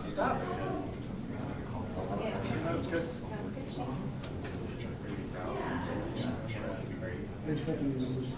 Stuff. That's good. They're expecting you to lose.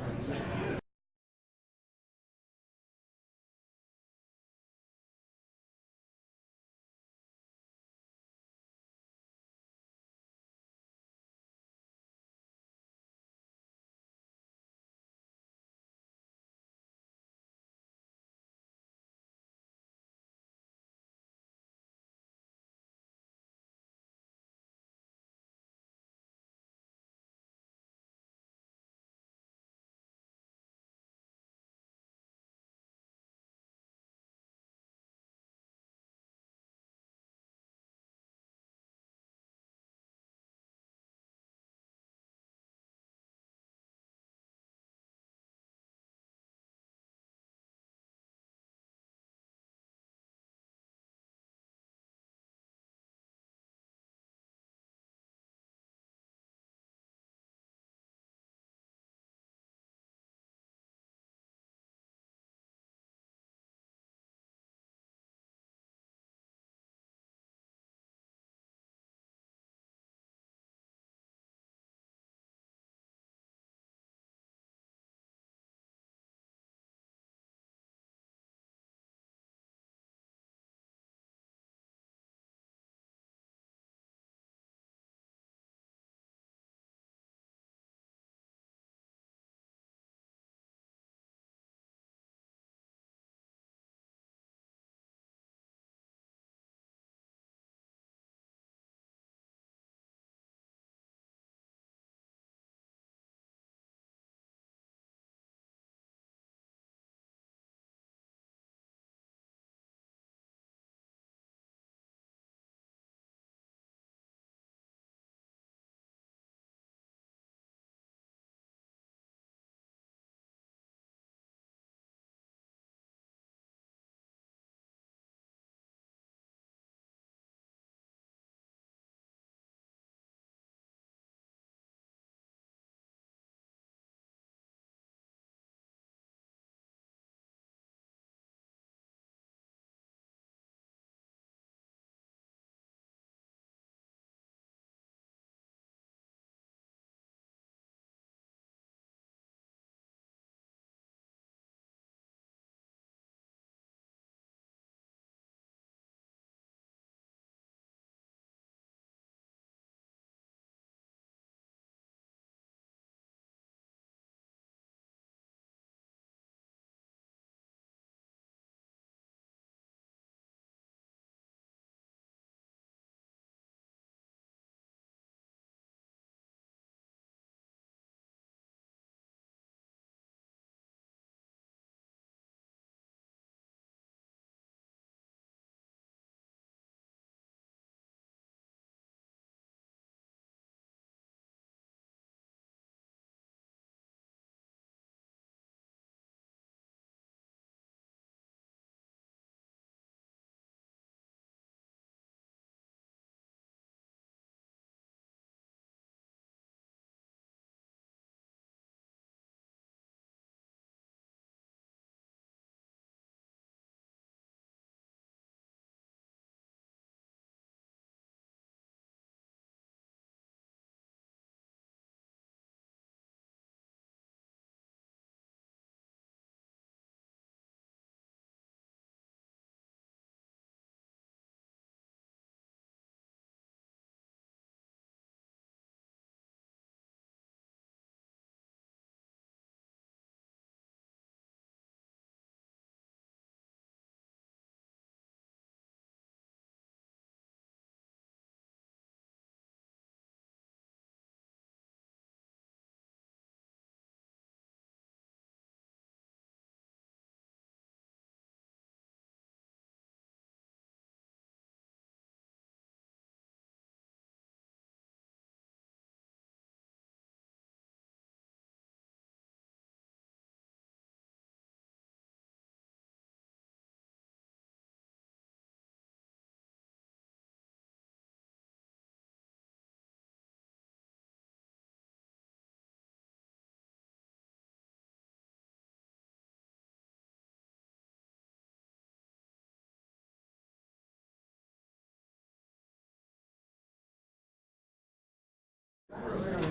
One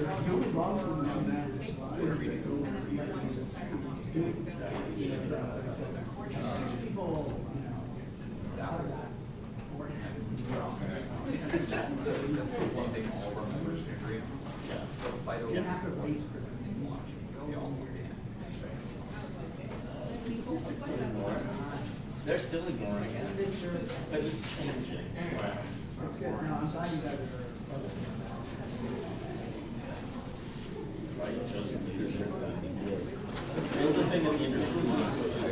thing all of our members can agree on. They'll fight over They're still ignoring it, but it's changing. Wow. That's good. No, I'm glad you guys are. Right, Joseph, the other thing that the industry wants, which is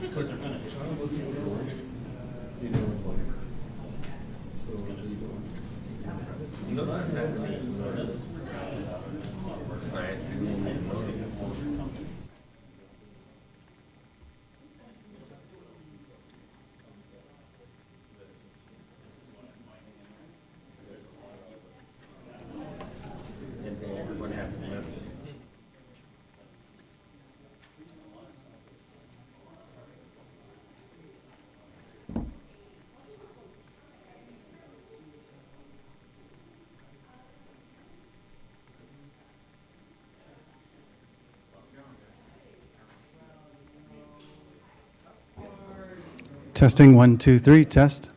because they're gonna. What happened? Testing 1, 2, 3, test.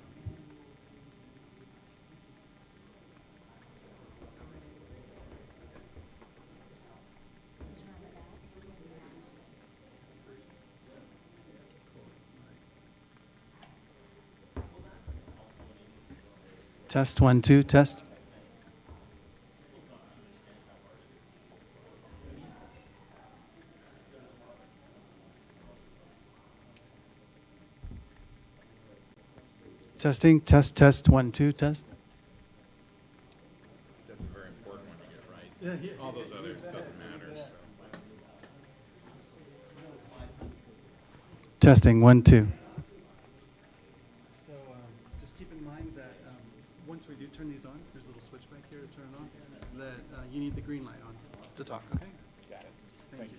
Test 1, 2, test. Testing, test 1, 2, test. That's a very important one to get right. All those others doesn't matter. So. Testing 1, 2. So just keep in mind that once we do turn these on, there's a little switch back here to turn it on, that you need the green light on to talk, okay? Got it. Thank you.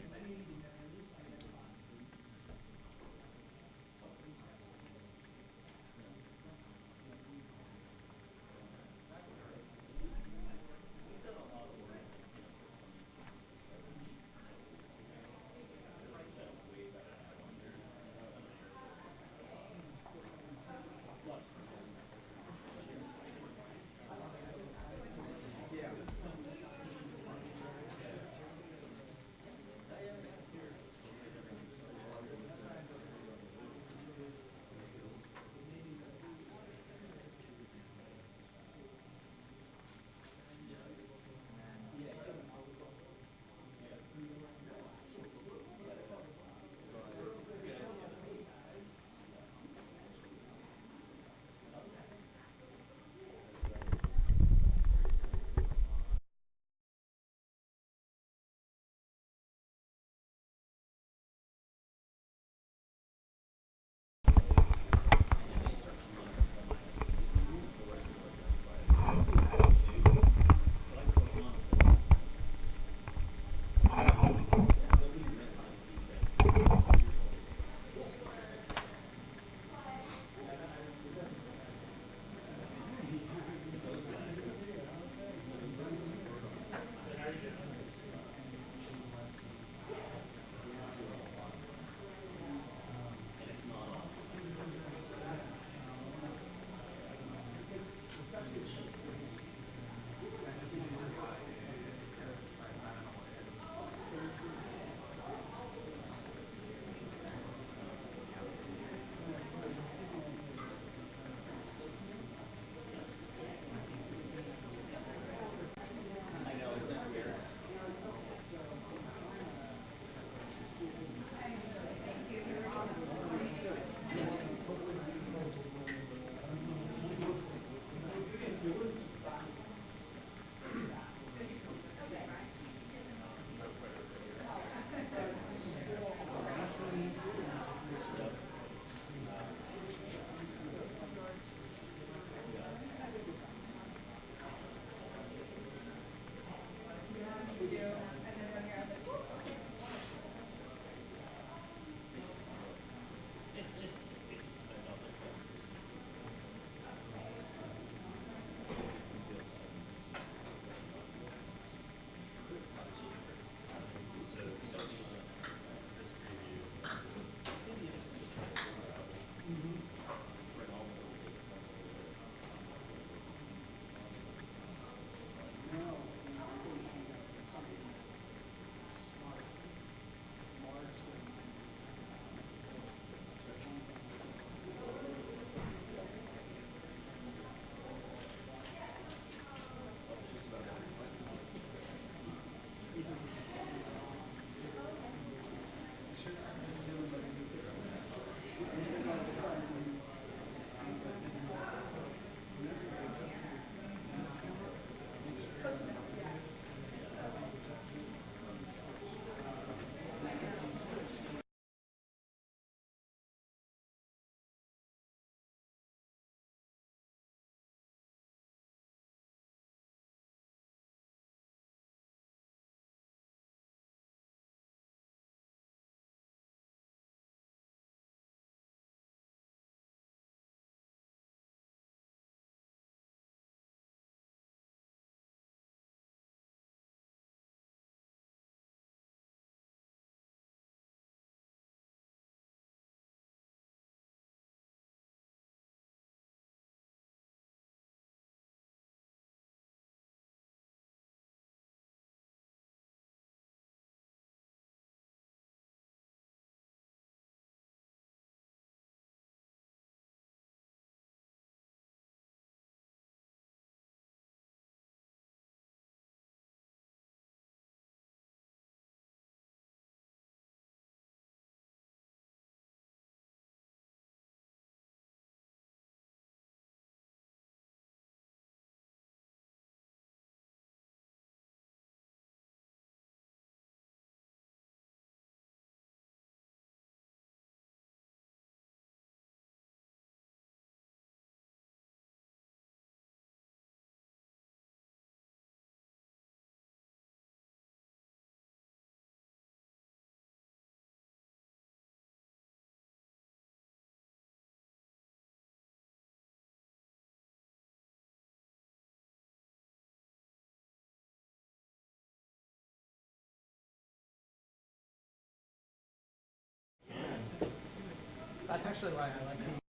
actually why I like it.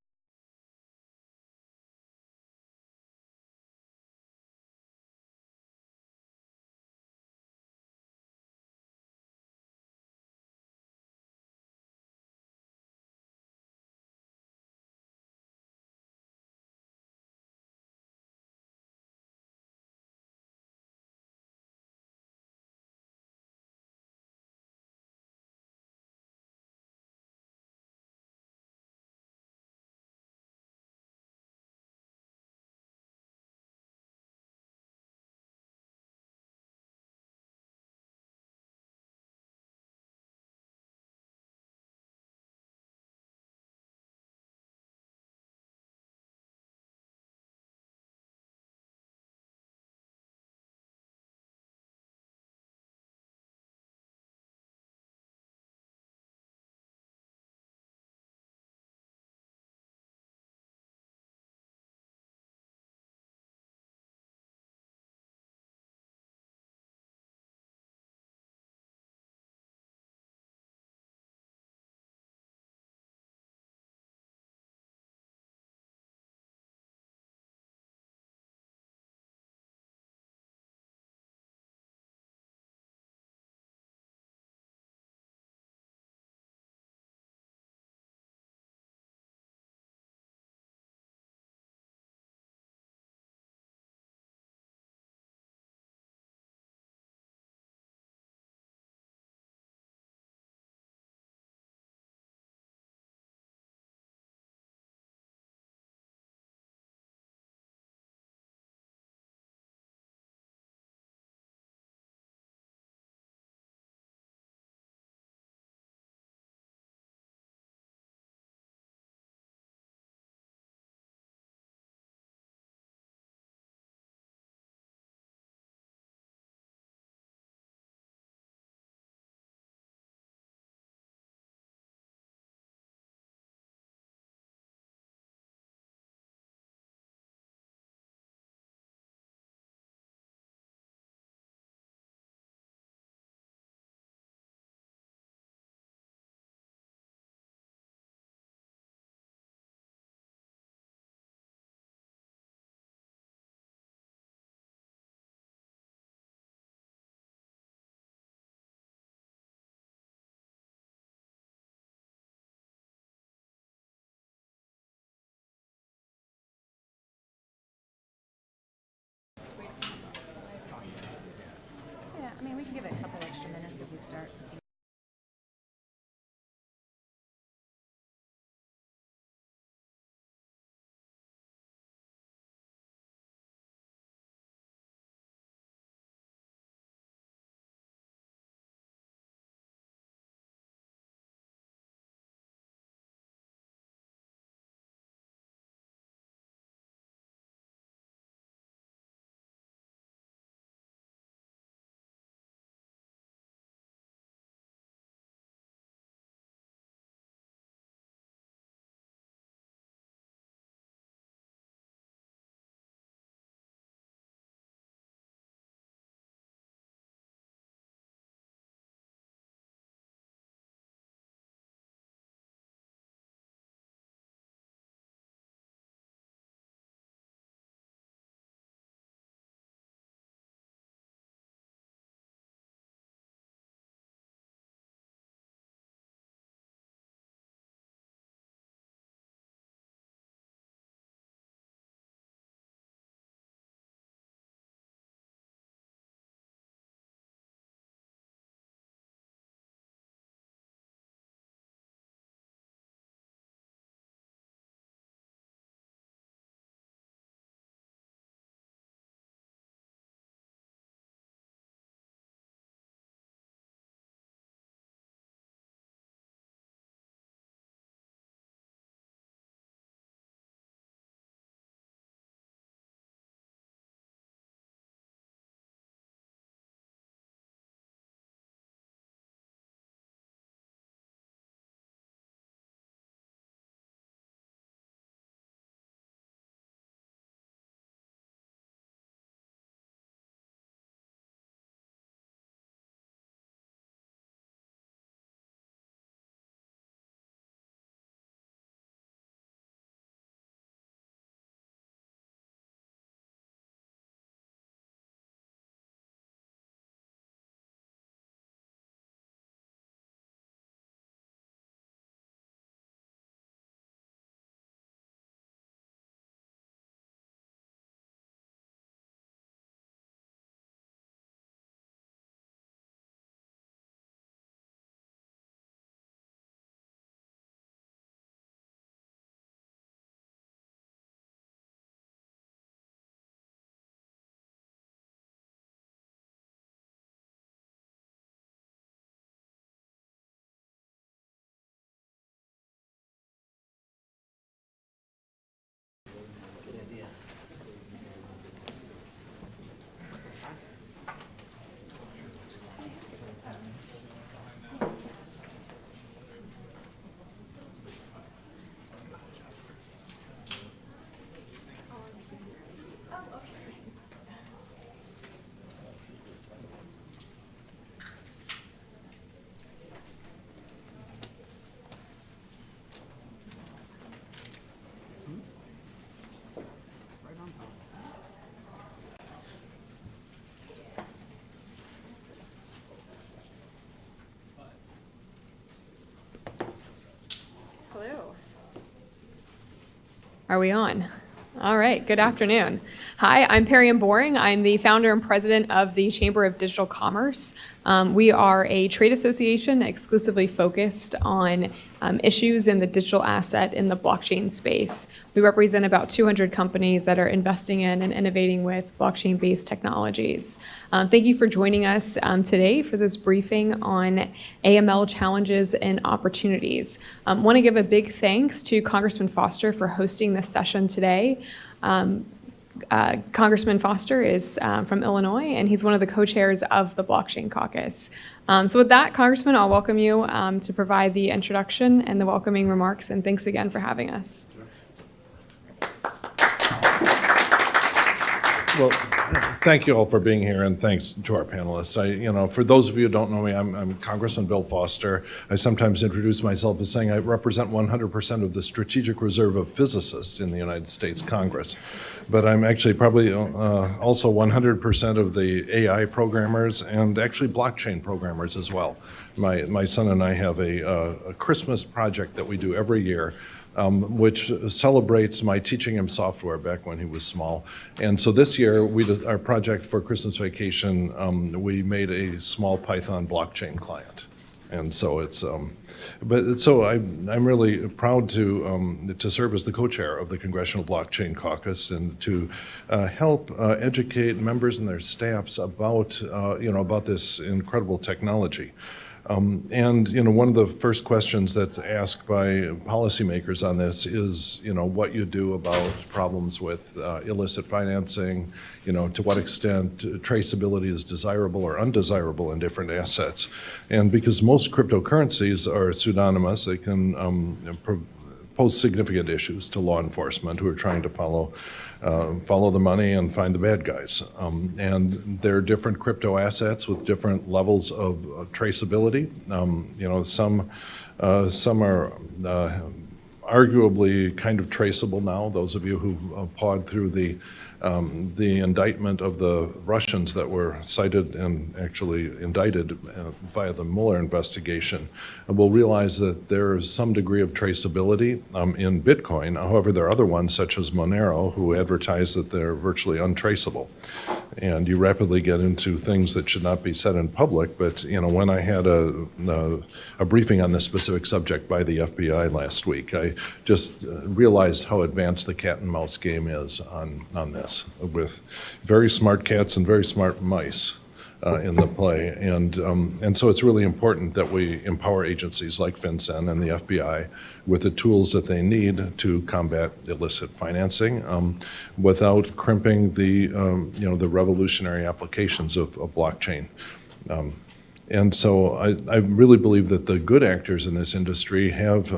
Yeah, I mean, we can give it a couple extra minutes if we start. Are we on? All right, good afternoon. Hi, I'm Perry Boring. I'm the founder and president of the Chamber of Digital Commerce. We are a trade association exclusively focused on issues in the digital asset in the blockchain space. We represent about 200 companies that are investing in and innovating with blockchain-based technologies. Thank you for joining us today for this briefing on AML challenges and opportunities. I want to give a big thanks to Congressman Foster for hosting this session today. Congressman Foster is from Illinois, and he's one of the co-chairs of the Blockchain Caucus. So with that, Congressman, I'll welcome you to provide the introduction and the welcoming remarks, and thanks again for having us. Well, thank you all for being here, and thanks to our panelists. For those of you who don't know me, I'm Congressman Bill Foster. I sometimes introduce myself as saying I represent 100% of the strategic reserve of physicists in the United States Congress. But I'm actually probably also 100% of the AI programmers and actually blockchain programmers as well. My son and I have a Christmas project that we do every year, which celebrates my teaching him software back when he was small. And so this year, our project for Christmas vacation, we made a small Python blockchain client. And so I'm really proud to serve as the co-chair of the Congressional Blockchain Caucus and to help educate members and their staffs about this incredible technology. One of the first questions that's asked by policymakers on this is, what you do about problems with illicit financing, to what extent traceability is desirable or undesirable in different assets. And because most cryptocurrencies are pseudonymous, they can pose significant issues to law enforcement who are trying to follow the money and find the bad guys. And there are different crypto assets with different levels of traceability. Some are arguably kind of traceable now. Those of you who pawed through the indictment of the Russians that were cited and actually indicted via the Mueller investigation will realize that there is some degree of traceability in Bitcoin. However, there are other ones such as Monero who advertise that they're virtually untraceable. And you rapidly get into things that should not be said in public. But when I had a briefing on this specific subject by the FBI last week, I just realized how advanced the cat and mouse game is on this, with very smart cats and very smart mice in the play. And so it's really important that we empower agencies like FinCEN and the FBI with the tools that they need to combat illicit financing without crimping the revolutionary applications of blockchain. And so I really believe that the good actors in this industry have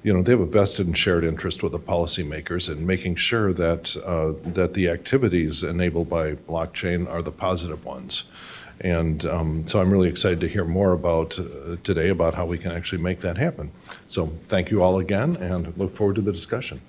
they have a vested and shared interest with the policymakers in making sure that the activities enabled by blockchain are the positive ones. And so I'm really excited to hear more today about how we can actually make that happen. So thank you all again, and look forward to the discussion.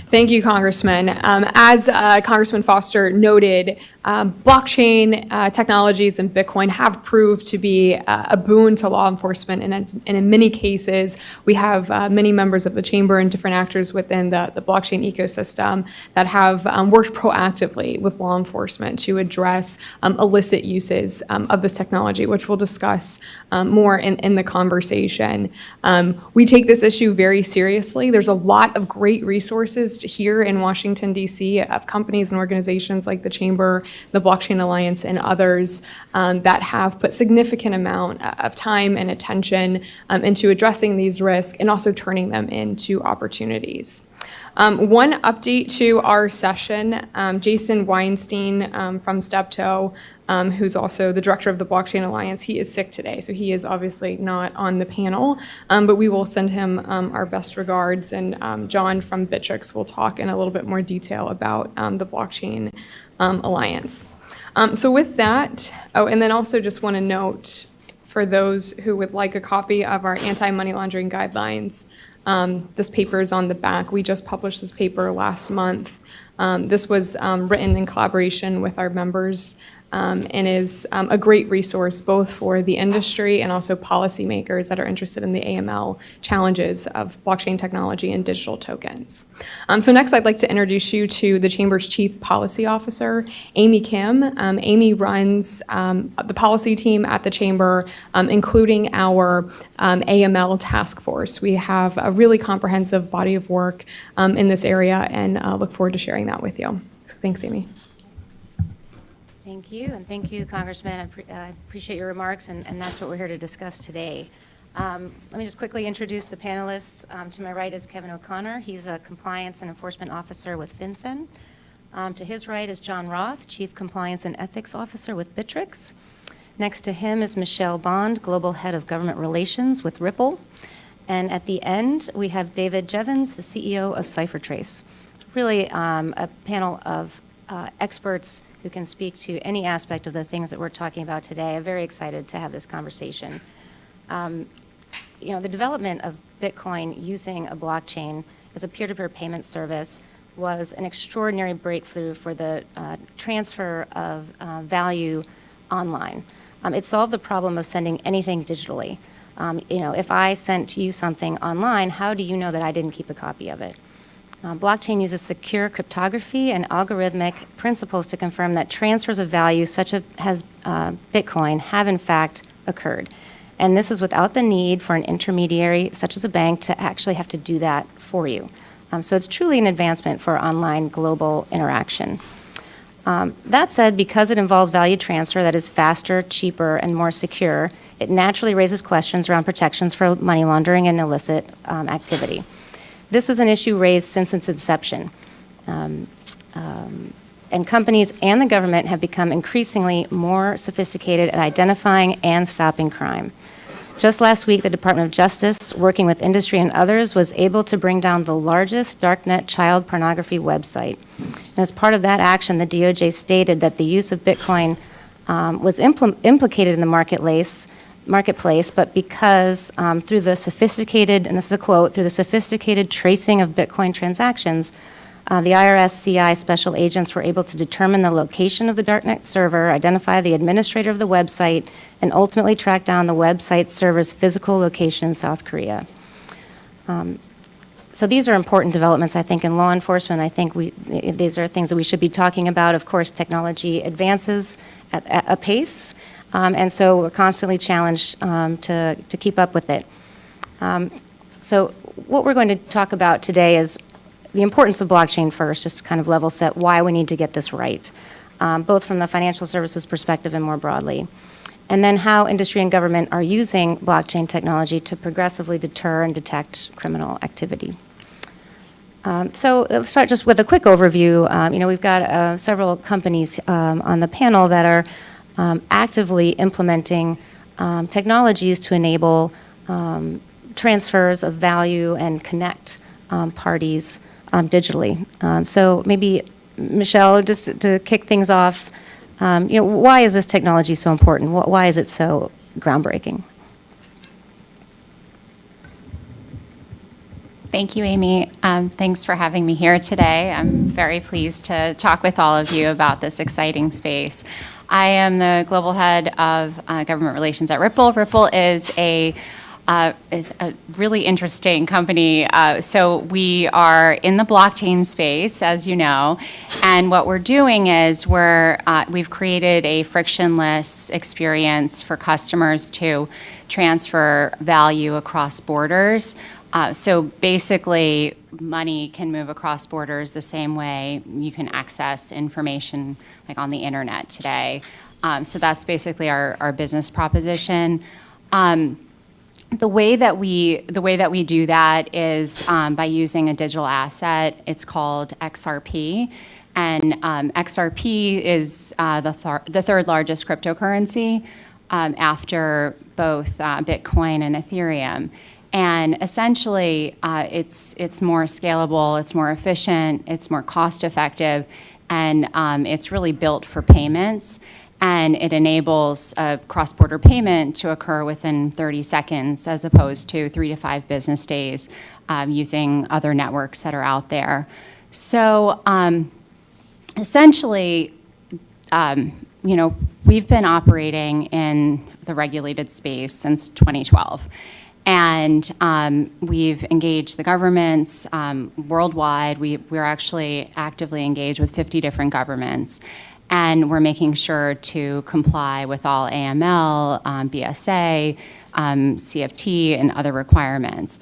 Thank you, Congressman. As Congressman Foster noted, blockchain technologies and Bitcoin have proved to be a boon to law enforcement, and in many cases, we have many members of the chamber and different actors within the blockchain ecosystem that have worked proactively with law enforcement to address illicit uses of this technology, which we'll discuss more in the conversation. We take this issue very seriously. There's a lot of great resources here in Washington, D.C., of companies and organizations like the Chamber, the Blockchain Alliance, and others that have put significant amount of time and attention into addressing these risks and also turning them into opportunities. One update to our session, Jason Weinstein from Steptoe, who's also the director of the Blockchain Alliance, he is sick today, so he is obviously not on the panel, but we will send him our best regards, and John from Bittrex will talk in a little bit more detail about the Blockchain Alliance. So with that, and then also just want to note, for those who would like a copy of our anti-money laundering guidelines, this paper is on the back. We just published this paper last month. This was written in collaboration with our members and is a great resource both for the industry and also policymakers that are interested in the AML challenges of blockchain technology and digital tokens. So next, I'd like to introduce you to the Chamber's Chief Policy Officer, Amy Kim. Amy runs the policy team at the Chamber, including our AML task force. We have a really comprehensive body of work in this area, and look forward to sharing that with you. Thanks, Amy. Thank you, and thank you, Congressman. I appreciate your remarks, and that's what we're here to discuss today. Let me just quickly introduce the panelists. To my right is Kevin O'Connor. He's a Compliance and Enforcement Officer with FinCEN. To his right is John Roth, Chief Compliance and Ethics Officer with Bittrex. Next to him is Michelle Bond, Global Head of Government Relations with Ripple. And at the end, we have David Jevons, the CEO of CipherTrace. It's really a panel of experts who can speak to any aspect of the things that we're talking about today. I'm very excited to have this conversation. The development of Bitcoin using a blockchain as a peer-to-peer payment service was an extraordinary breakthrough for the transfer of value online. It solved the problem of sending anything digitally. If I sent you something online, how do you know that I didn't keep a copy of it? Blockchain uses secure cryptography and algorithmic principles to confirm that transfers of value, such as Bitcoin, have in fact occurred. And this is without the need for an intermediary, such as a bank, to actually have to do that for you. So it's truly an advancement for online global interaction. That said, because it involves value transfer that is faster, cheaper, and more secure, it naturally raises questions around protections for money laundering and illicit activity. This is an issue raised since its inception. And companies and the government have become increasingly more sophisticated at identifying and stopping crime. Just last week, the Department of Justice, working with industry and others, was able to bring down the largest darknet child pornography website. And as part of that action, the DOJ stated that the use of Bitcoin was implicated in the marketplace, but because through the sophisticated, and this is a quote, through the sophisticated tracing of Bitcoin transactions, the IRS CI special agents were able to determine the location of the darknet server, identify the administrator of the website, and ultimately track down the website server's physical location in South Korea. So these are important developments, I think, in law enforcement. I think these are things that we should be talking about. Of course, technology advances at a pace, and so we're constantly challenged to keep up with it. So what we're going to talk about today is the importance of blockchain first, just to kind of level set why we need to get this right, both from the financial services perspective and more broadly. And then how industry and government are using blockchain technology to progressively deter and detect criminal activity. So let's start just with a quick overview. We've got several companies on the panel that are actively implementing technologies to enable transfers of value and connect parties digitally. So maybe, Michelle, just to kick things off, why is this technology so important? Why is it so groundbreaking? Thank you, Amy. Thanks for having me here today. I'm very pleased to talk with all of you about this exciting space. I am the global head of government relations at Ripple. Ripple is a really interesting company. So we are in the blockchain space, as you know, and what we're doing is we've created a frictionless experience for customers to transfer value across borders. So basically, money can move across borders the same way you can access information like on the internet today. So that's basically our business proposition. The way that we do that is by using a digital asset. It's called XRP, and XRP is the third largest cryptocurrency after both Bitcoin and Ethereum. And essentially, it's more scalable, it's more efficient, it's more cost-effective, and it's really built for payments. And it enables a cross-border payment to occur within 30 seconds as opposed to 3 to 5 business days using other networks that are out there. So essentially, we've been operating in the regulated space since 2012. And we've engaged the governments worldwide. We're actually actively engaged with 50 different governments. And we're making sure to comply with all AML, BSA, CFT, and other requirements.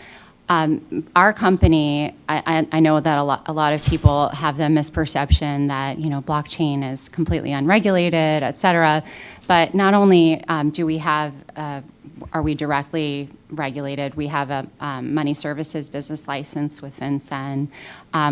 Our company, I know that a lot of people have the misperception that, blockchain is completely unregulated, et cetera. But not only do we have, are we directly regulated, we have a money services business license with FinCEN.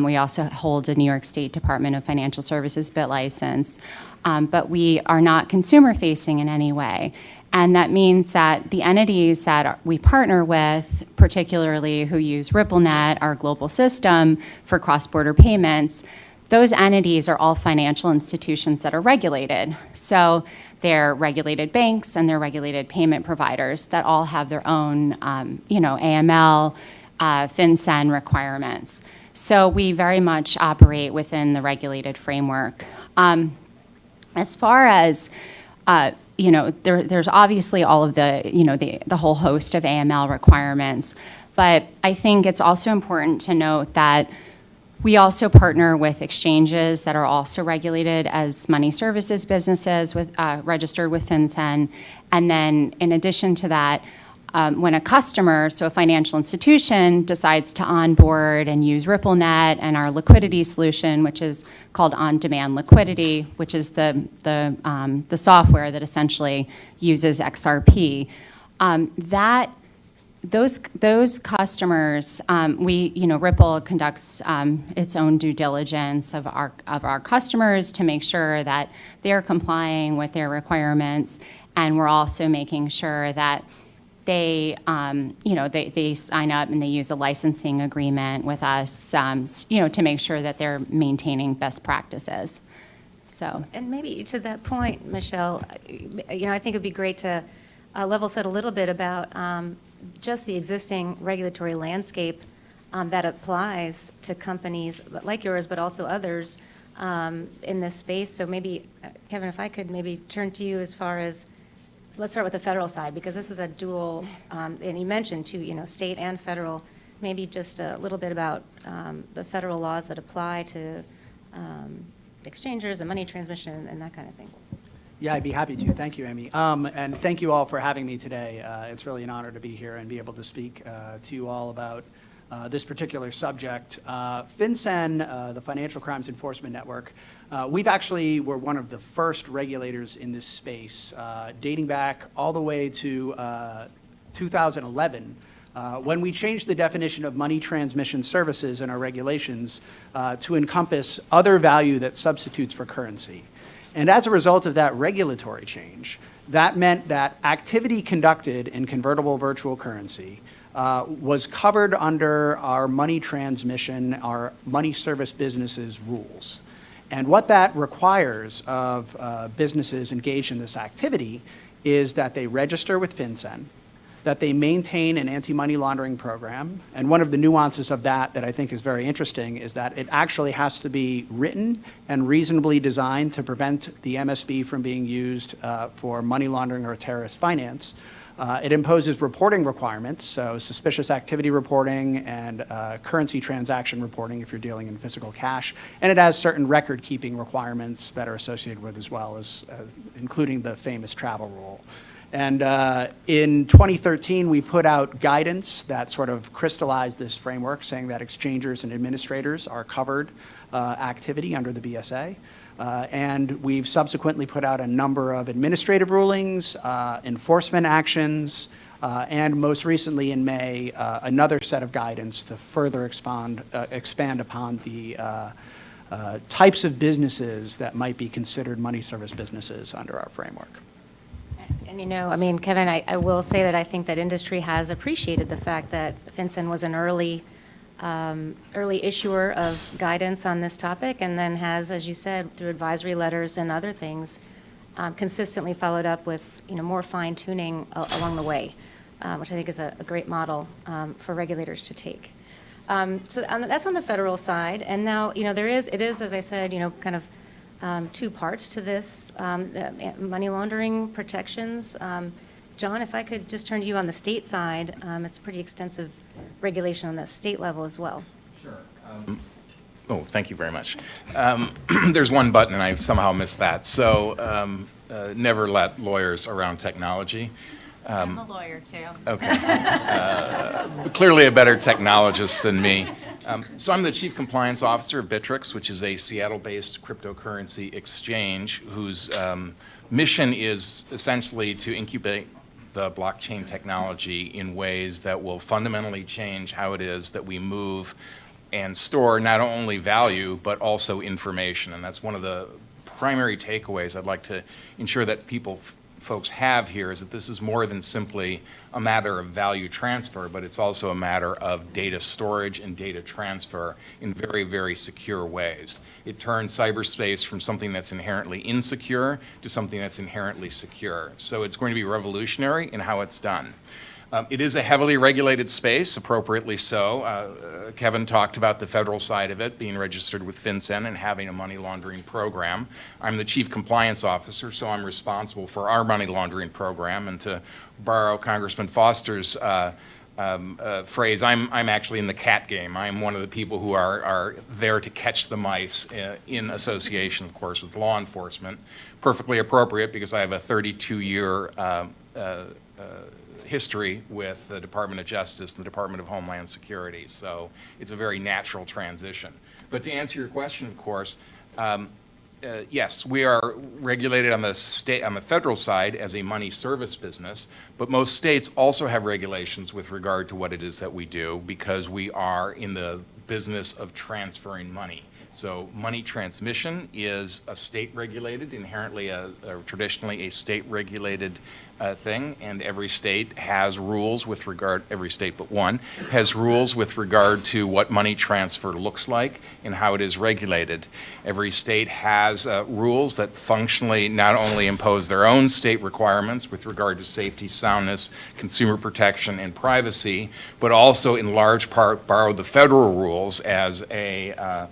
We also hold a New York State Department of Financial Services BIT license. But we are not consumer-facing in any way. And that means that the entities that we partner with, particularly who use RippleNet, our global system for cross-border payments, those entities are all financial institutions that are regulated. So they're regulated banks and they're regulated payment providers that all have their own, AML, FinCEN requirements. So we very much operate within the regulated framework. As far as there's obviously all of the whole host of AML requirements, but I think it's also important to note that we also partner with exchanges that are also regulated as money services businesses with registered with FinCEN, and then in addition to that, when a customer, so a financial institution, decides to onboard and use RippleNet and our liquidity solution, which is called On-Demand Liquidity, which is the software that essentially uses XRP, those customers, Ripple conducts its own due diligence of our customers to make sure that they're complying with their requirements, and we're also making sure that they sign up and they use a licensing agreement with us, to make sure that they're maintaining best practices. So. And maybe to that point, Michelle, I think it'd be great to level set a little bit about just the existing regulatory landscape that applies to companies like yours, but also others in this space. So maybe, Kevin, if I could maybe turn to you as far as, let's start with the federal side, because this is a dual, and you mentioned too, state and federal, maybe just a little bit about the federal laws that apply to exchangers and money transmission and that kind of thing. Yeah, I'd be happy to. Thank you, Amy. And thank you all for having me today. It's really an honor to be here and be able to speak to you all about this particular subject. FinCEN, the Financial Crimes Enforcement Network, we're one of the first regulators in this space, dating back all the way to 2011, when we changed the definition of money transmission services in our regulations to encompass other value that substitutes for currency. And as a result of that regulatory change, that meant that activity conducted in convertible virtual currency was covered under our money transmission, our money service businesses rules. And what that requires of businesses engaged in this activity is that they register with FinCEN, that they maintain an anti-money laundering program. And one of the nuances of that I think is very interesting is that it actually has to be written and reasonably designed to prevent the MSB from being used for money laundering or terrorist finance. It imposes reporting requirements, so suspicious activity reporting and currency transaction reporting if you're dealing in physical cash. And it has certain record-keeping requirements that are associated with as well, as including the famous travel rule. And in 2013, we put out guidance that sort of crystallized this framework, saying that exchangers and administrators are covered activity under the BSA. And we've subsequently put out a number of administrative rulings, enforcement actions, and most recently in May, another set of guidance to further expand upon the types of businesses that might be considered money service businesses under our framework. And Kevin, I will say that I think that industry has appreciated the fact that FinCEN was an early issuer of guidance on this topic, and then has, as you said, through advisory letters and other things, consistently followed up with more fine-tuning along the way, which I think is a great model for regulators to take. So that's on the federal side, and now it is, as I said, kind of two parts to this, money laundering protections. John, if I could just turn to you on the state side, it's pretty extensive regulation on the state level as well. Sure. Oh, thank you very much. There's one button, and I somehow missed that. So never let lawyers around technology. I'm a lawyer, too. Okay. Clearly a better technologist than me. So I'm the Chief Compliance Officer of Bittrex, which is a Seattle-based cryptocurrency exchange whose mission is essentially to incubate the blockchain technology in ways that will fundamentally change how it is that we move and store not only value, but also information. And that's one of the primary takeaways I'd like to ensure that folks have here, is that this is more than simply a matter of value transfer, but it's also a matter of data storage and data transfer in very, very secure ways. It turns cyberspace from something that's inherently insecure to something that's inherently secure. So it's going to be revolutionary in how it's done. It is a heavily regulated space, appropriately so. Kevin talked about the federal side of it, being registered with FinCEN and having a money laundering program. I'm the Chief Compliance Officer, so I'm responsible for our money laundering program. And to borrow Congressman Foster's phrase, I'm actually in the cat game. I'm one of the people who are there to catch the mice in association, of course, with law enforcement. Perfectly appropriate, because I have a 32-year history with the Department of Justice and the Department of Homeland Security. So it's a very natural transition. But to answer your question, of course, yes, we are regulated on the federal side as a money service business, but most states also have regulations with regard to what it is that we do, because we are in the business of transferring money. So money transmission is a state-regulated, inherently traditionally a state-regulated thing, and every state has rules with regard, every state but one, has rules with regard to what money transfer looks like and how it is regulated. Every state has rules that functionally not only impose their own state requirements with regard to safety, soundness, consumer protection, and privacy, but also in large part borrow the federal rules as a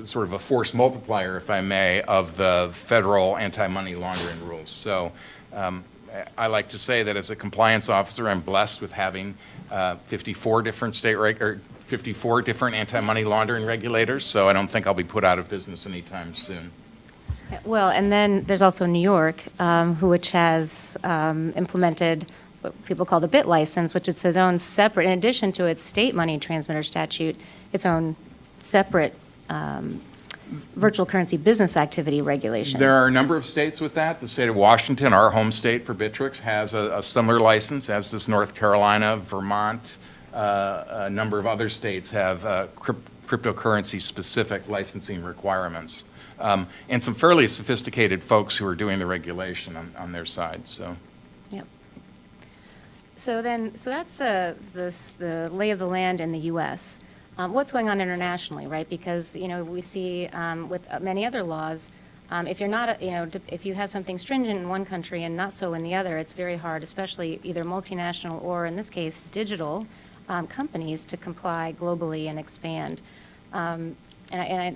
sort of a force multiplier, if I may, of the federal anti-money laundering rules. So I like to say that as a compliance officer, I'm blessed with having 54 different 54 different anti-money laundering regulators, so I don't think I'll be put out of business anytime soon. Well, and then there's also New York, which has implemented what people call the BIT license, which is its own separate, in addition to its state money transmitter statute, its own separate virtual currency business activity regulation. There are a number of states with that. The state of Washington, our home state for Bittrex, has a similar license, as does North Carolina, Vermont. A number of other states have cryptocurrency-specific licensing requirements. And some fairly sophisticated folks who are doing the regulation on their side. So. Yep. So that's the lay of the land in the U.S. What's going on internationally, right? Because, we see with many other laws, if you're not, if you have something stringent in one country and not so in the other, it's very hard, especially either multinational or, in this case, digital companies to comply globally and expand. And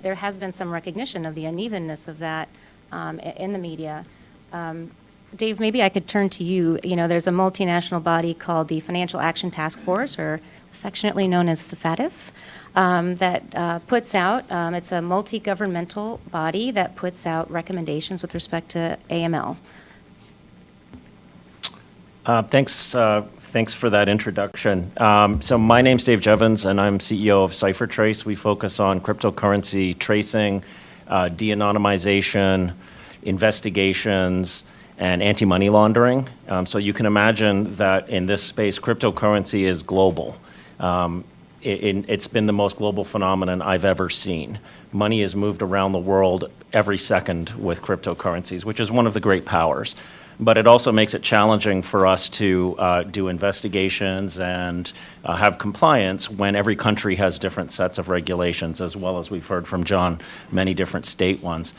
there has been some recognition of the unevenness of that in the media. Dave, maybe I could turn to you. There's a multinational body called the Financial Action Task Force, or affectionately known as the FATF, that puts out, it's a multi-governmental body that puts out recommendations with respect to AML. Thanks for that introduction. So my name's Dave Jevons, and I'm CEO of CipherTrace. We focus on cryptocurrency tracing, de-anonymization, investigations, and anti-money laundering. So you can imagine that in this space, cryptocurrency is global. It's been the most global phenomenon I've ever seen. Money is moved around the world every second with cryptocurrencies, which is one of the great powers. But it also makes it challenging for us to do investigations and have compliance when every country has different sets of regulations, as well as we've heard from John, many different state ones.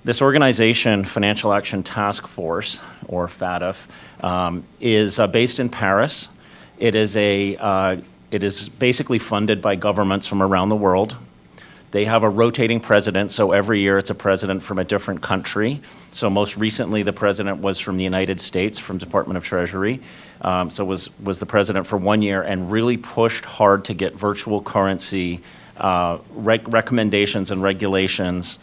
This organization, Financial Action Task Force, or FATF, is based in Paris. It is basically funded by governments from around the world. They have a rotating president, so every year it's a president from a different country. So most recently, the president was from the United States, from Department of Treasury. So was the president for 1 year and really pushed hard to get virtual currency recommendations and regulations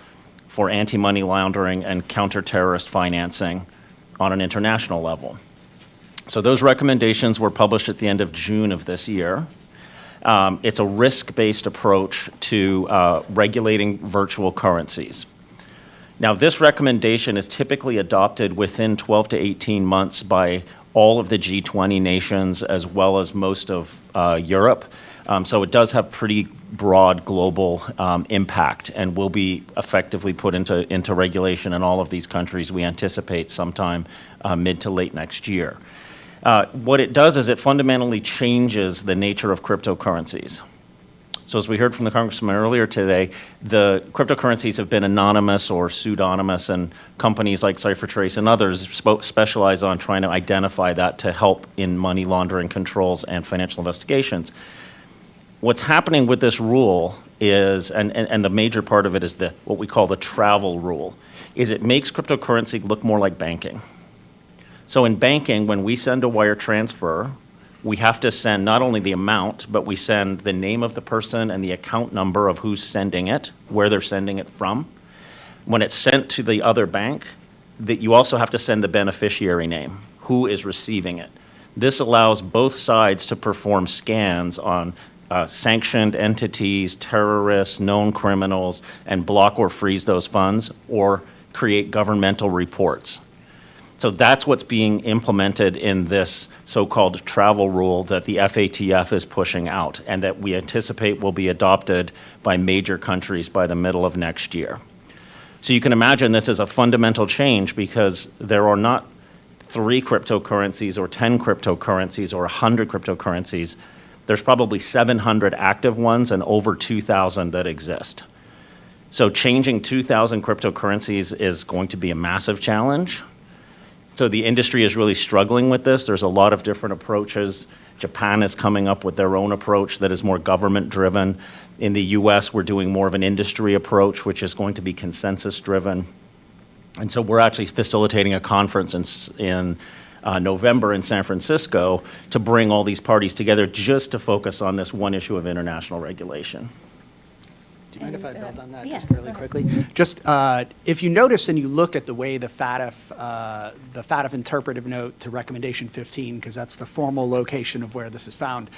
for anti-money laundering and counter-terrorist financing on an international level. So those recommendations were published at the end of June of this year. It's a risk-based approach to regulating virtual currencies. Now, this recommendation is typically adopted within 12 to 18 months by all of the G20 nations as well as most of Europe. So it does have pretty broad global impact and will be effectively put into regulation in all of these countries, we anticipate sometime mid to late next year. What it does is it fundamentally changes the nature of cryptocurrencies. So as we heard from the Congressman earlier today, the cryptocurrencies have been anonymous or pseudonymous, and companies like CipherTrace and others specialize on trying to identify that to help in money laundering controls and financial investigations. What's happening with this rule is, and the major part of it is what we call the travel rule, is it makes cryptocurrency look more like banking. So in banking, when we send a wire transfer, we have to send not only the amount, but we send the name of the person and the account number of who's sending it, where they're sending it from. When it's sent to the other bank, that you also have to send the beneficiary name, who is receiving it. This allows both sides to perform scans on sanctioned entities, terrorists, known criminals, and block or freeze those funds or create governmental reports. So that's what's being implemented in this so-called travel rule that the FATF is pushing out and that we anticipate will be adopted by major countries by the middle of next year. So you can imagine this is a fundamental change because there are not 3 cryptocurrencies or 10 cryptocurrencies or 100 cryptocurrencies. There's probably 700 active ones and over 2,000 that exist. So changing 2,000 cryptocurrencies is going to be a massive challenge. So the industry is really struggling with this. There's a lot of different approaches. Japan is coming up with their own approach that is more government-driven. In the US, we're doing more of an industry approach, which is going to be consensus-driven. And so we're actually facilitating a conference in November in San Francisco to bring all these parties together just to focus on this one issue of international regulation. Do you mind if I build on that yeah, just really quickly? Just if you notice and you look at the way the FATF interpretive note to recommendation 15, because that's the formal location of where this is found,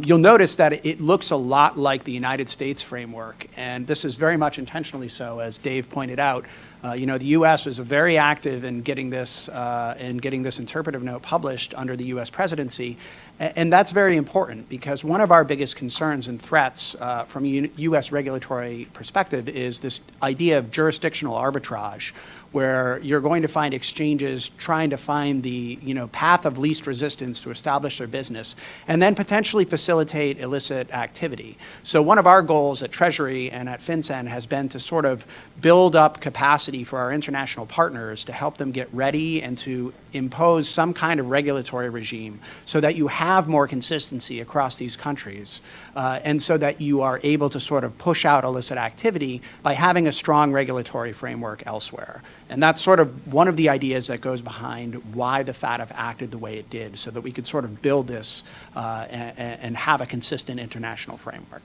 you'll notice that it looks a lot like the United States framework. And this is very much intentionally so, as Dave pointed out. The U.S. was very active in getting this interpretive note published under the U.S. presidency, and that's very important because one of our biggest concerns and threats from a U.S. regulatory perspective is this idea of jurisdictional arbitrage, where you're going to find exchanges trying to find the path of least resistance to establish their business and then potentially facilitate illicit activity. So one of our goals at Treasury and at FinCEN has been to sort of build up capacity for our international partners to help them get ready and to impose some kind of regulatory regime so that you have more consistency across these countries and so that you are able to sort of push out illicit activity by having a strong regulatory framework elsewhere. And that's sort of one of the ideas that goes behind why the FATF acted the way it did, so that we could sort of build this and have a consistent international framework.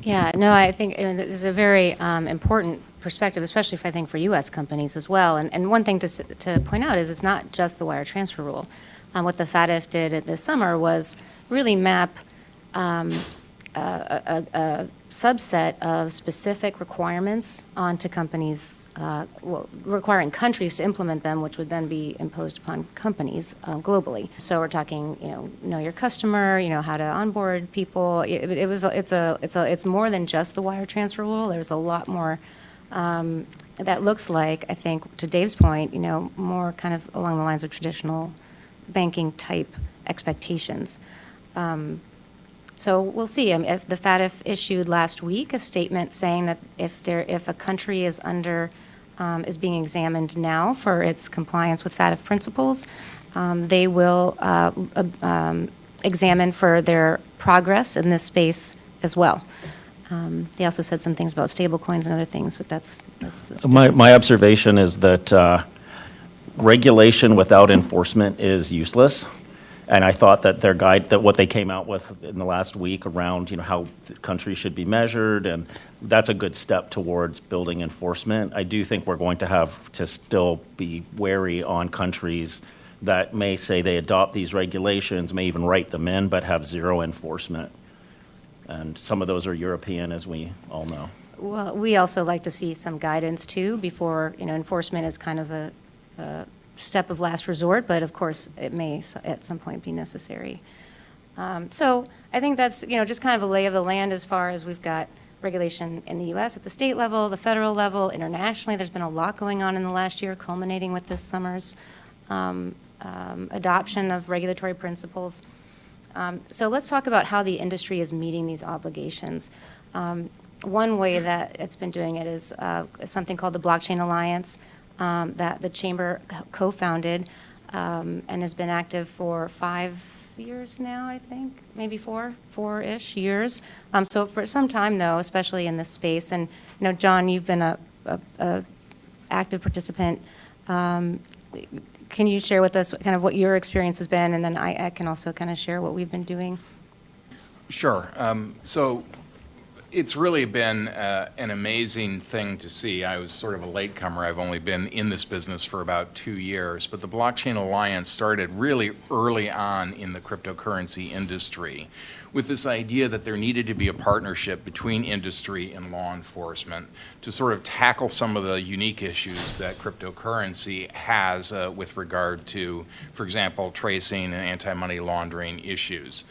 Yeah, no, I think this is a very important perspective, especially I think for U.S. companies as well. And one thing to point out is it's not just the wire transfer rule. What the FATF did this summer was really map a subset of specific requirements onto companies, requiring countries to implement them, which would then be imposed upon companies globally. So we're talking, know your customer, how to onboard people. It's more than just the wire transfer rule. There's a lot more that looks like, I think, to Dave's point, more kind of along the lines of traditional banking type expectations. So we'll see. If the FATF issued last week a statement saying that if a country is is being examined now for its compliance with FATF principles, they will examine for their progress in this space as well. They also said some things about stablecoins and other things, but that's. My observation is that regulation without enforcement is useless. And I thought that their guide, that what they came out with in the last week around, how the country should be measured, and that's a good step towards building enforcement. I do think we're going to have to still be wary on countries that may say they adopt these regulations, may even write them in, but have zero enforcement. And some of those are European, as we all know. Well, we also like to see some guidance too before, enforcement is kind of a step of last resort, but of course it may at some point be necessary. So I think that's, just kind of a lay of the land as far as we've got regulation in the U.S. at the state level, the federal level, internationally. There's been a lot going on in the last year, culminating with this summer's adoption of regulatory principles. So let's talk about how the industry is meeting these obligations. One way that it's been doing it is something called the Blockchain Alliance that the Chamber co-founded and has been active for 5 years now, I think, maybe four-ish years. So for some time, though, especially in this space, and, John, you've been a active participant. Can you share with us kind of what your experience has been, and then I can also kind of share what we've been doing? Sure. So it's really been an amazing thing to see. I was sort of a latecomer. I've only been in this business for about 2 years, but the Blockchain Alliance started really early on in the cryptocurrency industry with this idea that there needed to be a partnership between industry and law enforcement to sort of tackle some of the unique issues that cryptocurrency has with regard to, for example, tracing and anti-money laundering issues.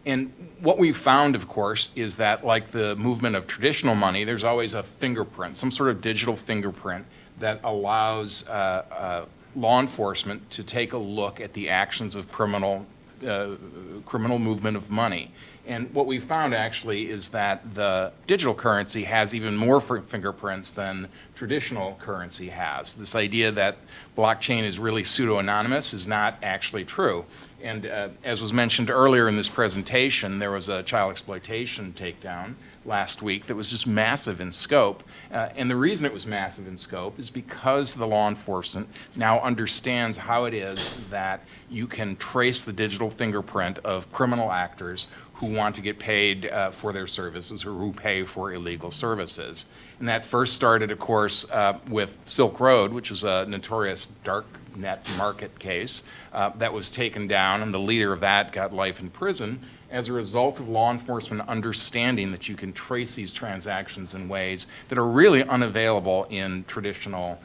And what we've found, of course, is that like the movement of traditional money, there's always a fingerprint, some sort of digital fingerprint that allows law enforcement to take a look at the actions of criminal movement of money. And what we found actually is that the digital currency has even more fingerprints than traditional currency has. This idea that blockchain is really pseudo-anonymous is not actually true. And as was mentioned earlier in this presentation, there was a child exploitation takedown last week that was just massive in scope. And the reason it was massive in scope is because the law enforcement now understands how it is that you can trace the digital fingerprint of criminal actors who want to get paid for their services or who pay for illegal services. And that first started, of course, with Silk Road, which was a notorious dark net market case that was taken down, and the leader of that got life in prison as a result of law enforcement understanding that you can trace these transactions in ways that are really unavailable in traditional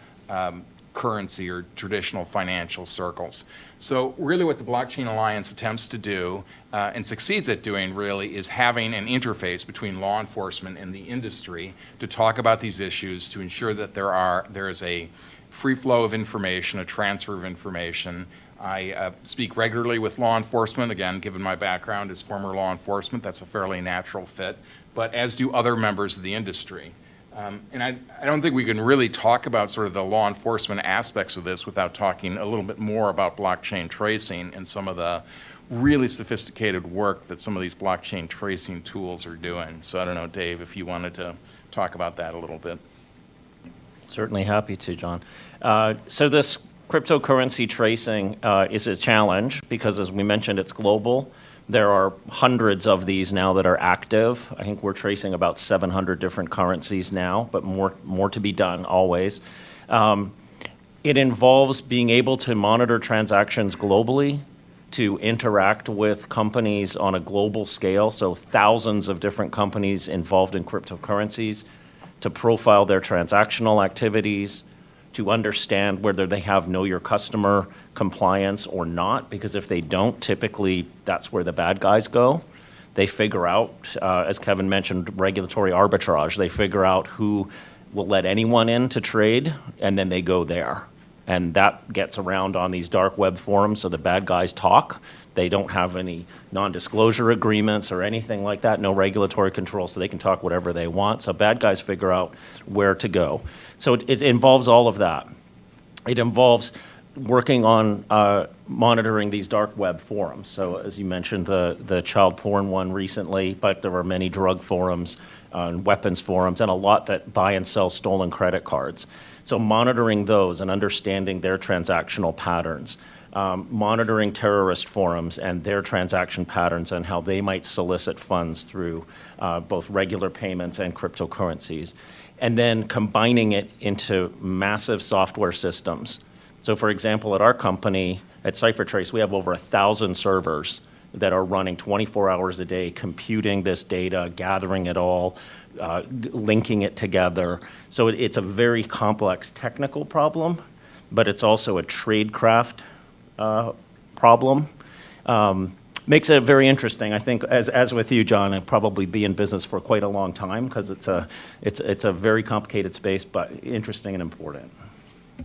currency or traditional financial circles. So really what the Blockchain Alliance attempts to do and succeeds at doing really is having an interface between law enforcement and the industry to talk about these issues, to ensure that there is a free flow of information, a transfer of information. I speak regularly with law enforcement. Again, given my background as former law enforcement, that's a fairly natural fit, but as do other members of the industry. And I don't think we can really talk about sort of the law enforcement aspects of this without talking a little bit more about blockchain tracing and some of the really sophisticated work that some of these blockchain tracing tools are doing. So I don't know, Dave, if you wanted to talk about that a little bit. Certainly happy to, John. So this cryptocurrency tracing is a challenge because, as we mentioned, it's global. There are hundreds of these now that are active. I think we're tracing about 700 different currencies now, but more to be done always. It involves being able to monitor transactions globally, to interact with companies on a global scale, so thousands of different companies involved in cryptocurrencies, to profile their transactional activities, to understand whether they have know your customer compliance or not, because if they don't, typically that's where the bad guys go. They figure out, as Kevin mentioned, regulatory arbitrage. They figure out who will let anyone in to trade, and then they go there. And that gets around on these dark web forums, so the bad guys talk. They don't have any non-disclosure agreements or anything like that, no regulatory control, so they can talk whatever they want. So bad guys figure out where to go. So it involves all of that. It involves working on monitoring these dark web forums. So as you mentioned, the child porn one recently, but there were many drug forums, weapons forums, and a lot that buy and sell stolen credit cards. So monitoring those and understanding their transactional patterns, monitoring terrorist forums and their transaction patterns and how they might solicit funds through both regular payments and cryptocurrencies, and then combining it into massive software systems. So for example, at our company, at CipherTrace, we have over 1,000 servers that are running 24 hours a day, computing this data, gathering it all, linking it together. So it's a very complex technical problem, but it's also a tradecraft problem. Makes it very interesting. I think, as with you, John, I'd probably be in business for quite a long time because it's a very complicated space, but interesting and important.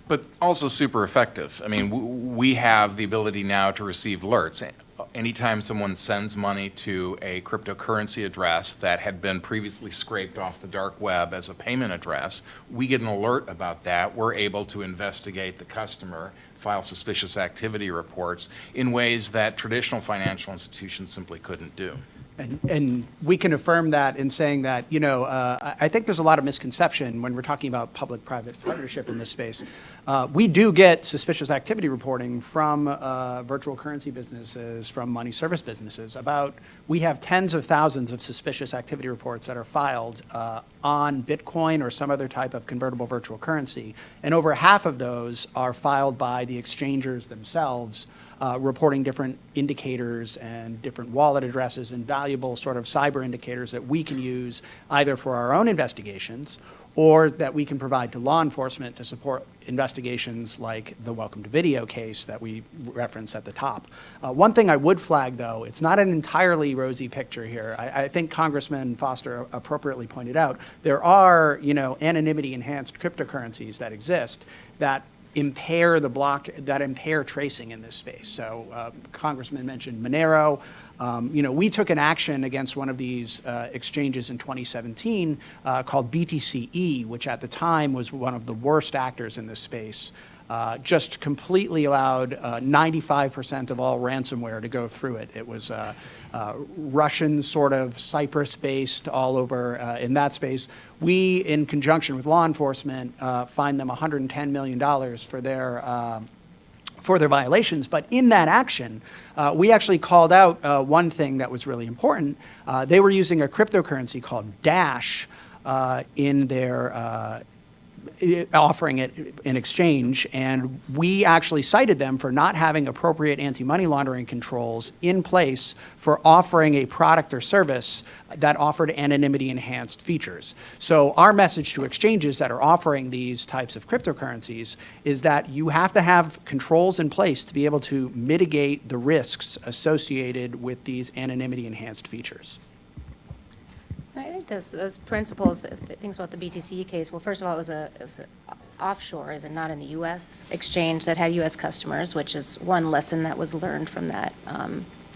But also super effective. I mean, we have the ability now to receive alerts. Anytime someone sends money to a cryptocurrency address that had been previously scraped off the dark web as a payment address, we get an alert about that. We're able to investigate the customer, file suspicious activity reports in ways that traditional financial institutions simply couldn't do. And we can affirm that in saying that, you know, I think there's a lot of misconception when we're talking about public-private partnership in this space. We do get suspicious activity reporting from virtual currency businesses, from money service businesses. We have tens of thousands of suspicious activity reports that are filed on Bitcoin or some other type of convertible virtual currency. And over half of those are filed by the exchangers themselves, reporting different indicators and different wallet addresses and valuable sort of cyber indicators that we can use either for our own investigations or that we can provide to law enforcement to support investigations like the Welcome to Video case that we referenced at the top. One thing I would flag, though, it's not an entirely rosy picture here. I think Congressman Foster appropriately pointed out there are, you know, anonymity-enhanced cryptocurrencies that exist that impair tracing in this space. So Congressman mentioned Monero. You know, we took an action against one of these exchanges in 2017 called BTCE, which at the time was one of the worst actors in this space. Just completely allowed 95% of all ransomware to go through it. It was Russian sort of Cyprus-based all over in that space. We, in conjunction with law enforcement, fined them $110 million for their violations. But in that action, we actually called out one thing that was really important. They were using a cryptocurrency called Dash in their offering it in exchange, and we actually cited them for not having appropriate anti-money laundering controls in place for offering a product or service that offered anonymity-enhanced features. So our message to exchanges that are offering these types of cryptocurrencies is that you have to have controls in place to be able to mitigate the risks associated with these anonymity-enhanced features. I think those principles, things about the BTC case, well, first of all, it was offshore, is it not in the U.S. exchange that had U.S. customers, which is one lesson that was learned from that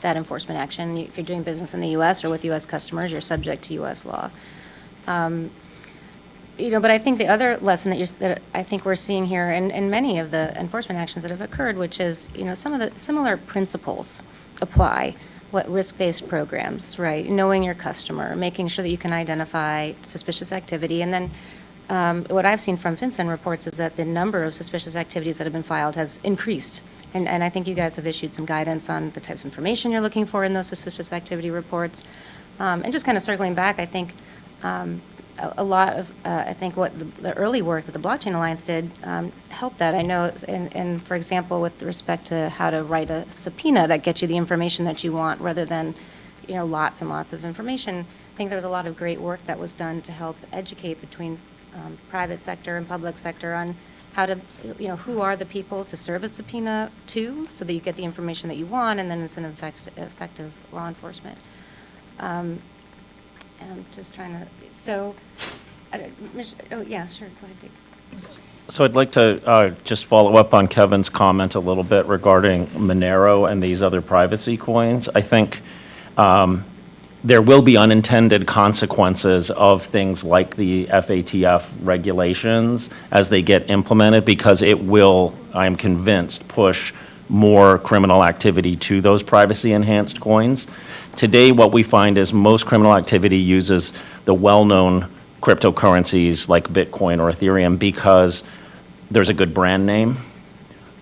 enforcement action. If you're doing business in the U.S. or with U.S. customers, you're subject to U.S. law. You know, but I think the other lesson that I think we're seeing here, and many of the enforcement actions that have occurred, which is, you know, some of the similar principles apply. What risk-based programs, right? Knowing your customer, making sure that you can identify suspicious activity, and then what I've seen from FinCEN reports is that the number of suspicious activities that have been filed has increased. And I think you guys have issued some guidance on the types of information you're looking for in those suspicious activity reports. And just kind of circling back, I think a lot of, I think what the early work that the Blockchain Alliance did helped that. I know, and for example, with respect to how to write a subpoena that gets you the information that you want rather than, you know, lots and lots of information. I think there was a lot of great work that was done to help educate between private sector and public sector on how to, you know, who are the people to serve a subpoena to so that you get the information that you want, and then it's an effective law enforcement. I'm just trying to, so, oh, yeah, sure, go ahead, Dave. So I'd like to just follow up on Kevin's comment a little bit regarding Monero and these other privacy coins. I think there will be unintended consequences of things like the FATF regulations as they get implemented, because it will, I'm convinced, push more criminal activity to those privacy-enhanced coins. Today, what we find is most criminal activity uses the well-known cryptocurrencies like Bitcoin or Ethereum because there's a good brand name.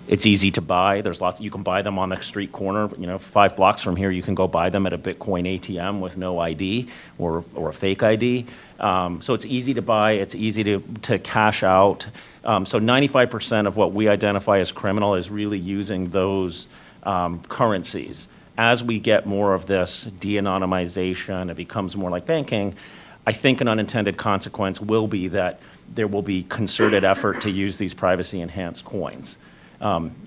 It's easy to buy. There's lots, you can buy them on the street corner, 5 blocks from here, you can go buy them at a Bitcoin ATM with no ID or a fake ID. So it's easy to buy, it's easy to cash out. So 95% of what we identify as criminal is really using those currencies. As we get more of this de-anonymization, it becomes more like banking, I think an unintended consequence will be that there will be concerted effort to use these privacy-enhanced coins.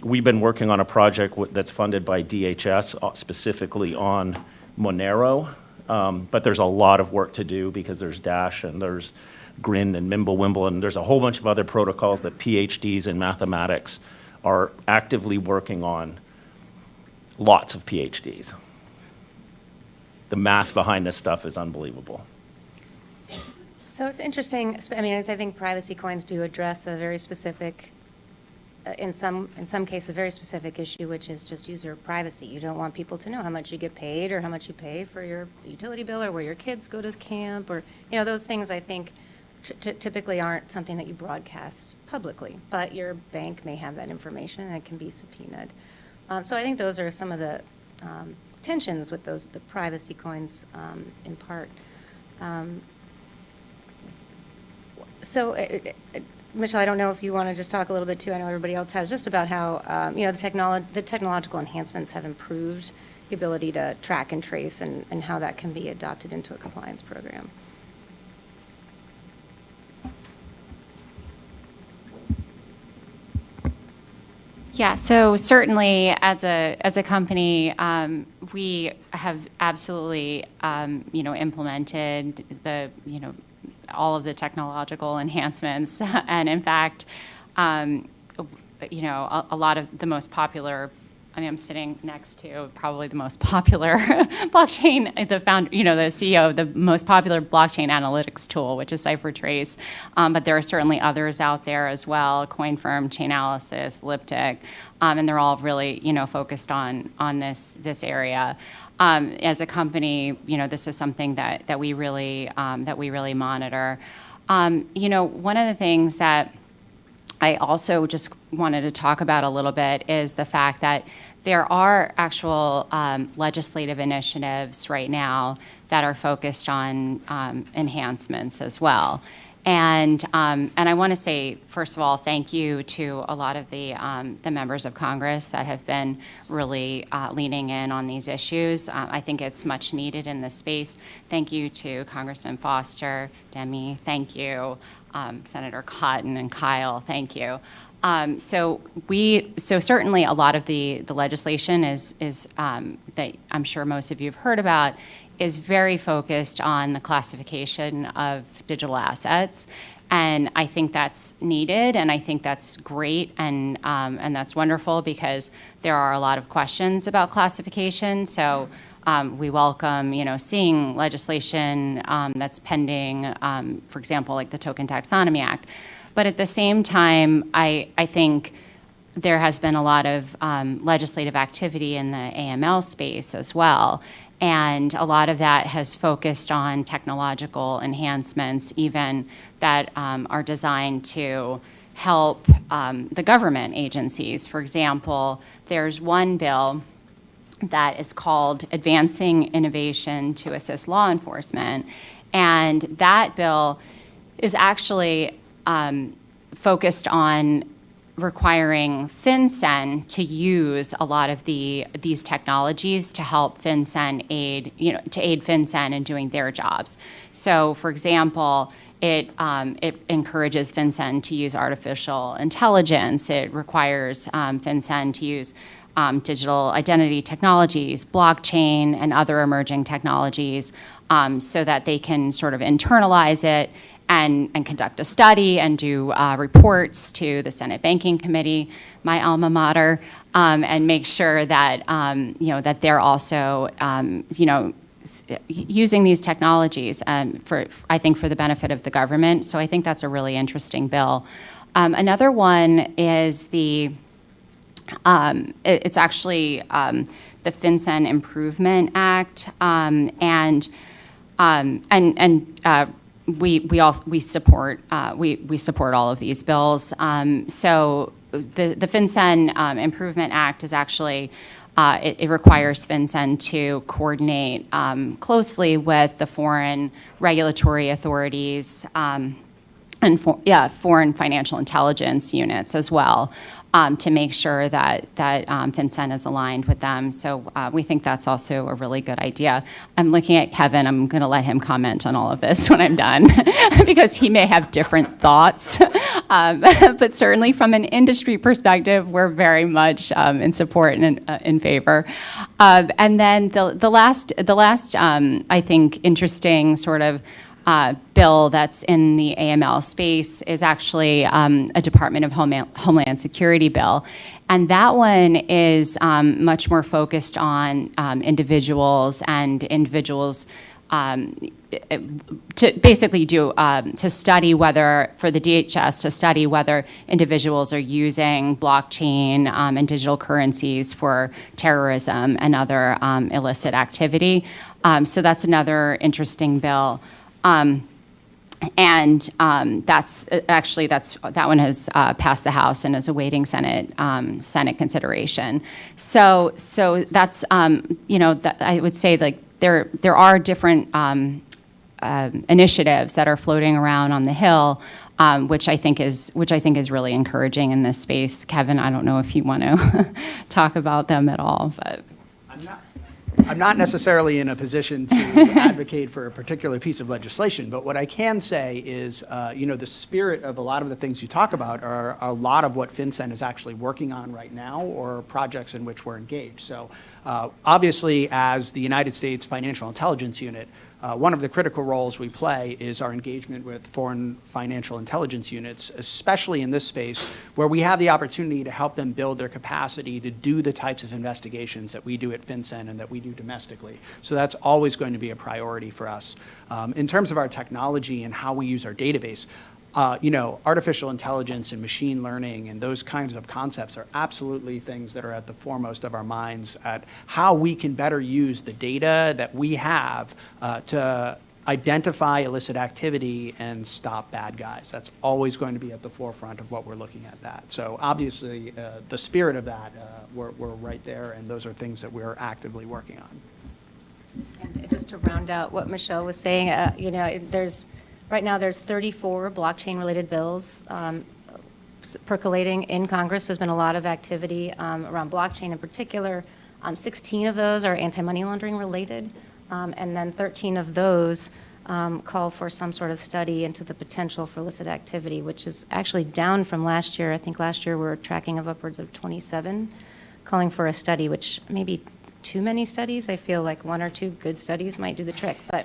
We've been working on a project that's funded by DHS specifically on Monero, but there's a lot of work to do because there's Dash and there's Grin and Mimblewimble, and there's a whole bunch of other protocols that PhDs in mathematics are actively working on. Lots of PhDs. The math behind this stuff is unbelievable. So it's interesting, I mean, as I think privacy coins do address a very specific, in some cases, a very specific issue, which is just user privacy. You don't want people to know how much you get paid or how much you pay for your utility bill or where your kids go to camp or, those things I think typically aren't something that you broadcast publicly, but your bank may have that information and it can be subpoenaed. So I think those are some of the tensions with the privacy coins in part. So, Michelle, I don't know if you want to just talk a little bit too, I know everybody else has, just about how, the technological enhancements have improved the ability to track and trace and how that can be adopted into a compliance program. Yeah, so certainly as a company, we have absolutely, implemented the, all of the technological enhancements. And in fact, a lot of the most popular, I'm sitting next to probably the most popular blockchain, the CEO of the most popular blockchain analytics tool, which is CipherTrace. But there are certainly others out there as well, CoinFirm, Chainalysis, Liptic, and they're all really, focused on this area. As a company, this is something that we really monitor. One of the things that I also just wanted to talk about a little bit is the fact that there are actual legislative initiatives right now that are focused on enhancements as well. And I want to say, first of all, thank you to a lot of the members of Congress that have been really leaning in on these issues. I think it's much needed in this space. Thank you to Congressman Foster, Demi, thank you, Senator Cotton and Kyle, thank you. So certainly a lot of the legislation is that I'm sure most of you have heard about is very focused on the classification of digital assets. And I think that's needed, and I think that's great, and that's wonderful because there are a lot of questions about classification. So we welcome, seeing legislation that's pending, for example, like the Token Taxonomy Act. But at the same time, I think there has been a lot of legislative activity in the AML space as well. And a lot of that has focused on technological enhancements, even that are designed to help the government agencies. For example, there's one bill that is called Advancing Innovation to Assist Law Enforcement. And that bill is actually focused on requiring FinCEN to use a lot of these technologies to help FinCEN aid FinCEN in doing their jobs. So, for example, it encourages FinCEN to use artificial intelligence. It requires FinCEN to use digital identity technologies, blockchain, and other emerging technologies, so that they can sort of internalize it and conduct a study and do reports to the Senate Banking Committee, my alma mater, and make sure that that they're also using these technologies I think, for the benefit of the government. So I think that's a really interesting bill. Another one is it's actually the FinCEN Improvement Act, we support all of these bills. So the FinCEN Improvement Act is actually it requires FinCEN to coordinate closely with the foreign regulatory authorities and foreign financial intelligence units as well, to make sure that FinCEN is aligned with them. So we think that's also a really good idea. I'm looking at Kevin. I'm going to let him comment on all of this when I'm done, because he may have different thoughts. But certainly from an industry perspective, we're very much in support and in favor. And then the last I think, interesting sort of bill that's in the AML space is actually a Department of Homeland Security bill. And that one is much more focused on individuals to basically to study whether, for the DHS, to study whether individuals are using blockchain and digital currencies for terrorism and other illicit activity. So that's another interesting bill. That one has passed the House and is awaiting Senate consideration. So that's I would say, like, there are different initiatives that are floating around on the Hill, which I think is really encouraging in this space. Kevin, I don't know if you want to talk about them at all, but. I'm not necessarily in a position to advocate for a particular piece of legislation, but what I can say is, the spirit of a lot of the things you talk about are a lot of what FinCEN is actually working on right now, or projects in which we're engaged. So obviously, as the United States Financial Intelligence Unit, one of the critical roles we play is our engagement with foreign financial intelligence units, especially in this space, where we have the opportunity to help them build their capacity to do the types of investigations that we do at FinCEN and that we do domestically. So that's always going to be a priority for us. In terms of our technology and how we use our database, artificial intelligence and machine learning and those kinds of concepts are absolutely things that are at the foremost of our minds at how we can better use the data that we have to identify illicit activity and stop bad guys. That's always going to be at the forefront of what we're looking at that. So obviously, the spirit of that, we're right there, and those are things that we're actively working on. And just to round out what Michelle was saying, right now, there's 34 blockchain-related bills percolating in Congress. There's been a lot of activity around blockchain in particular. 16 of those are anti-money laundering related, and then 13 of those call for some sort of study into the potential for illicit activity, which is actually down from last year. I think last year we were tracking of upwards of 27, calling for a study, which maybe too many studies. I feel like one or two good studies might do the trick, but.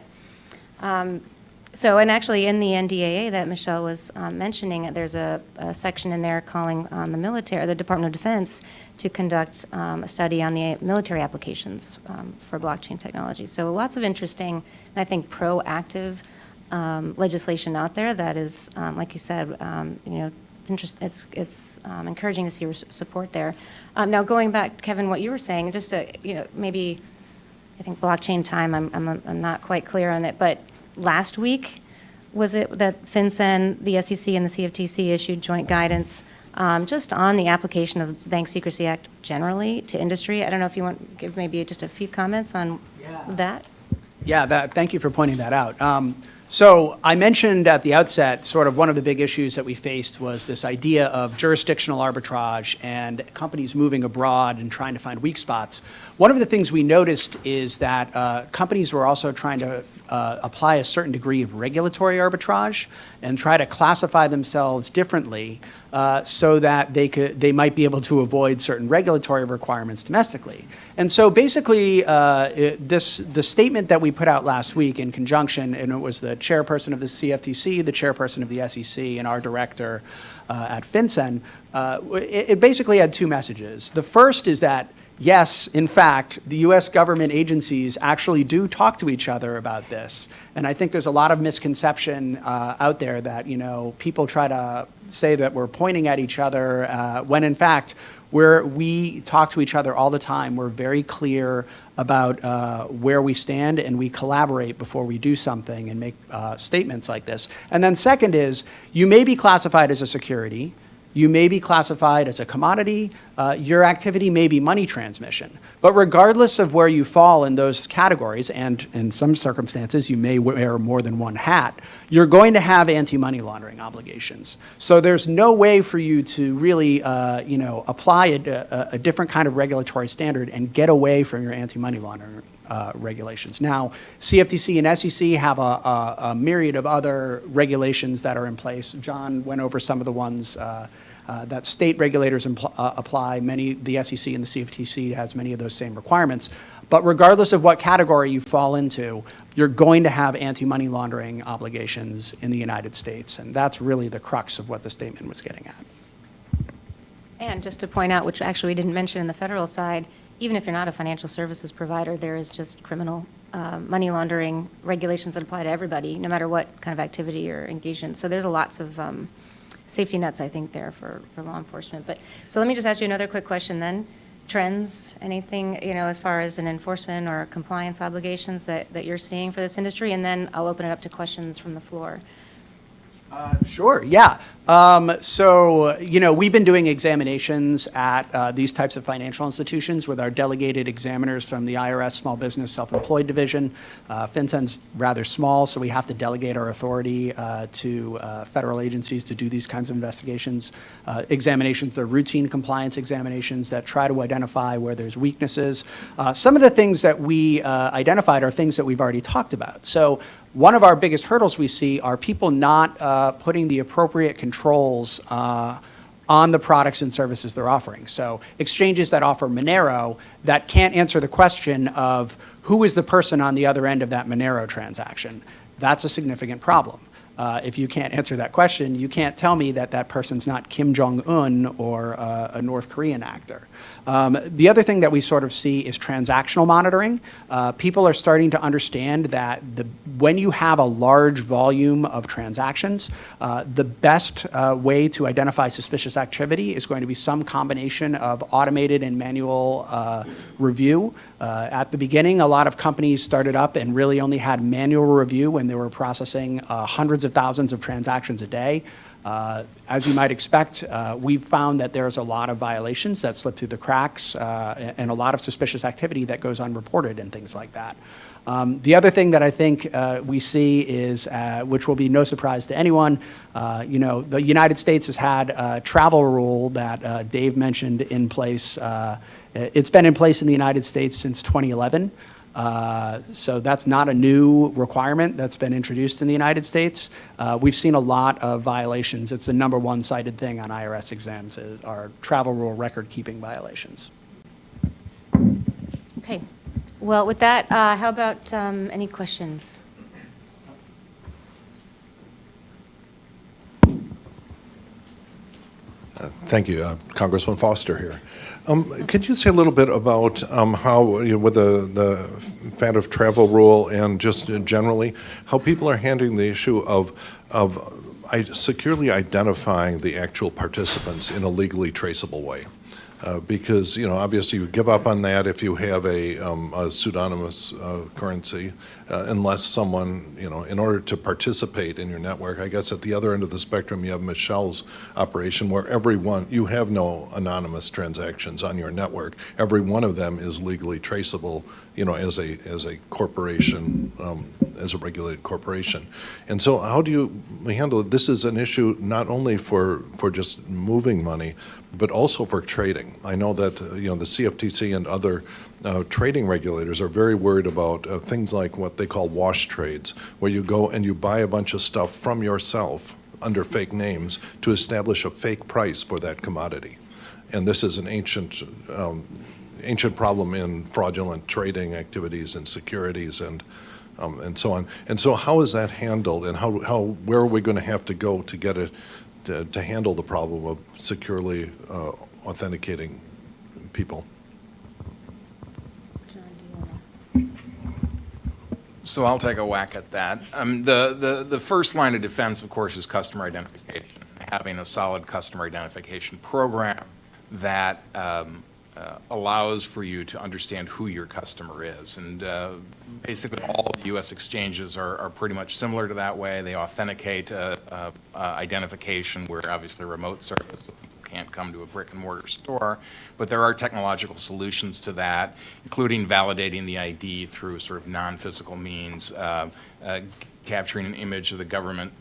And actually in the NDAA that Michelle was mentioning, there's a section in there calling on the military, the Department of Defense, to conduct a study on the military applications for blockchain technology. So lots of interesting, and I think proactive legislation out there that is, like you said, it's encouraging to see support there. Now going back, Kevin, what you were saying, just to, maybe, I think blockchain time, I'm not quite clear on it, but last week, was it that FinCEN, the SEC, and the CFTC issued joint guidance just on the application of the Bank Secrecy Act generally to industry? I don't know if you want to give maybe just a few comments on that. Yeah, thank you for pointing that out. So I mentioned at the outset, sort of one of the big issues that we faced was this idea of jurisdictional arbitrage and companies moving abroad and trying to find weak spots. One of the things we noticed is that companies were also trying to apply a certain degree of regulatory arbitrage and try to classify themselves differently so that they might be able to avoid certain regulatory requirements domestically. And so basically, the statement that we put out last week in conjunction, and it was the chairperson of the CFTC, the chairperson of the SEC, and our director at FinCEN, it basically had two messages. The first is that yes, in fact, the U.S. government agencies actually do talk to each other about this. And I think there's a lot of misconception out there that, people try to say that we're pointing at each other when in fact, we talk to each other all the time. We're very clear about where we stand, and we collaborate before we do something and make statements like this. And then second is, you may be classified as a security, you may be classified as a commodity, your activity may be money transmission. But regardless of where you fall in those categories, and in some circumstances you may wear more than one hat, you're going to have anti-money laundering obligations. So there's no way for you to really apply a different kind of regulatory standard and get away from your anti-money laundering regulations. Now, CFTC and SEC have a myriad of other regulations that are in place. John went over some of the ones that state regulators apply. The SEC and the CFTC has many of those same requirements. But regardless of what category you fall into, you're going to have anti-money laundering obligations in the United States. And that's really the crux of what the statement was getting at. And just to point out, which actually we didn't mention in the federal side, even if you're not a financial services provider, there is just criminal money laundering regulations that apply to everybody, no matter what kind of activity you're engaged in. So there's lots of safety nets, I think, there for law enforcement. But so let me just ask you another quick question then. Trends, anything, as far as an enforcement or compliance obligations that you're seeing for this industry? And then I'll open it up to questions from the floor. Sure, yeah. So, we've been doing examinations at these types of financial institutions with our delegated examiners from the IRS Small Business Self-Employed Division. FinCEN's rather small, so we have to delegate our authority to federal agencies to do these kinds of investigations. Examinations, they're routine compliance examinations that try to identify where there's weaknesses. Some of the things that we identified are things that we've already talked about. So one of our biggest hurdles we see are people not putting the appropriate controls on the products and services they're offering. So exchanges that offer Monero that can't answer the question of who is the person on the other end of that Monero transaction. That's a significant problem. If you can't answer that question, you can't tell me that that person's not Kim Jong-un or a North Korean actor. The other thing that we sort of see is transactional monitoring. People are starting to understand that when you have a large volume of transactions, the best way to identify suspicious activity is going to be some combination of automated and manual review. At the beginning, a lot of companies started up and really only had manual review when they were processing hundreds of thousands of transactions a day. As you might expect, we've found that there's a lot of violations that slip through the cracks and a lot of suspicious activity that goes unreported and things like that. The other thing that I think we see is, which will be no surprise to anyone, the United States has had a travel rule that Dave mentioned in place. It's been in place in the United States since 2011. So that's not a new requirement that's been introduced in the United States. We've seen a lot of violations. It's the number one cited thing on IRS exams are travel rule record-keeping violations. Okay. Well, with that, how about any questions? Thank you. Congressman Foster here. Could you say a little bit about how, with the fat of travel rule and just generally, how people are handling the issue of securely identifying the actual participants in a legally traceable way? Because, obviously you give up on that if you have a pseudonymous currency, unless someone, in order to participate in your network. I guess at the other end of the spectrum, you have Michelle's operation where you have no anonymous transactions on your network. Every one of them is legally traceable, as a corporation, as a regulated corporation. And so how do you handle it? This is an issue not only for just moving money, but also for trading. I know that the CFTC and other trading regulators are very worried about things like what they call wash trades, where you go and you buy a bunch of stuff from yourself under fake names to establish a fake price for that commodity. And this is an ancient problem in fraudulent trading activities and securities and so on. And so how is that handled, and where are we going to have to go to get it to handle the problem of securely authenticating people? So I'll take a whack at that. The first line of defense, of course, is customer identification. Having a solid customer identification program that allows for you to understand who your customer is. And basically all the U.S. exchanges are pretty much similar to that way. They authenticate identification. We're obviously a remote service, so people can't come to a brick and mortar store. But there are technological solutions to that, including validating the ID through sort of non-physical means, capturing an image of the government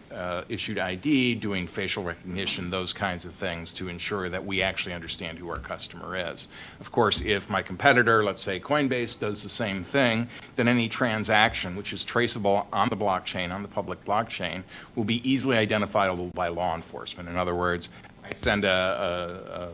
issued ID, doing facial recognition, those kinds of things to ensure that we actually understand who our customer is. Of course, if my competitor, let's say Coinbase, does the same thing, then any transaction which is traceable on the blockchain, on the public blockchain, will be easily identifiable by law enforcement. In other words, I send a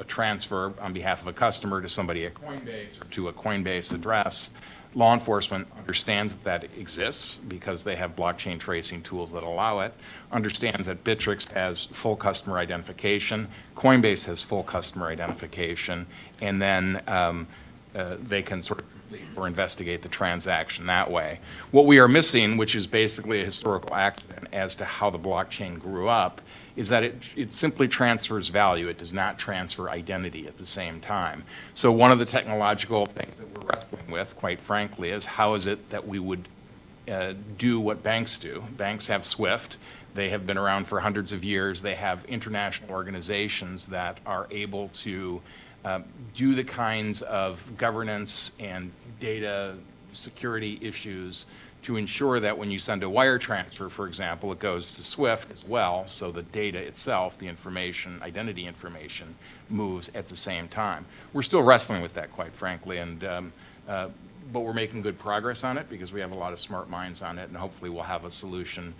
transfer on behalf of a customer to somebody at Coinbase or to a Coinbase address. Law enforcement understands that exists because they have blockchain tracing tools that allow it, understands that Bittrex has full customer identification, Coinbase has full customer identification, and then they can sort of complete or investigate the transaction that way. What we are missing, which is basically a historical accident as to how the blockchain grew up, is that it simply transfers value. It does not transfer identity at the same time. So one of the technological things that we're wrestling with, quite frankly, is how is it that we would do what banks do. Banks have SWIFT. They have been around for hundreds of years. They have international organizations that are able to do the kinds of governance and data security issues to ensure that when you send a wire transfer, for example, it goes to SWIFT as well, so the data itself, the information, identity information, moves at the same time. We're still wrestling with that, quite frankly, and but we're making good progress on it because we have a lot of smart minds on it, and hopefully we'll have a solution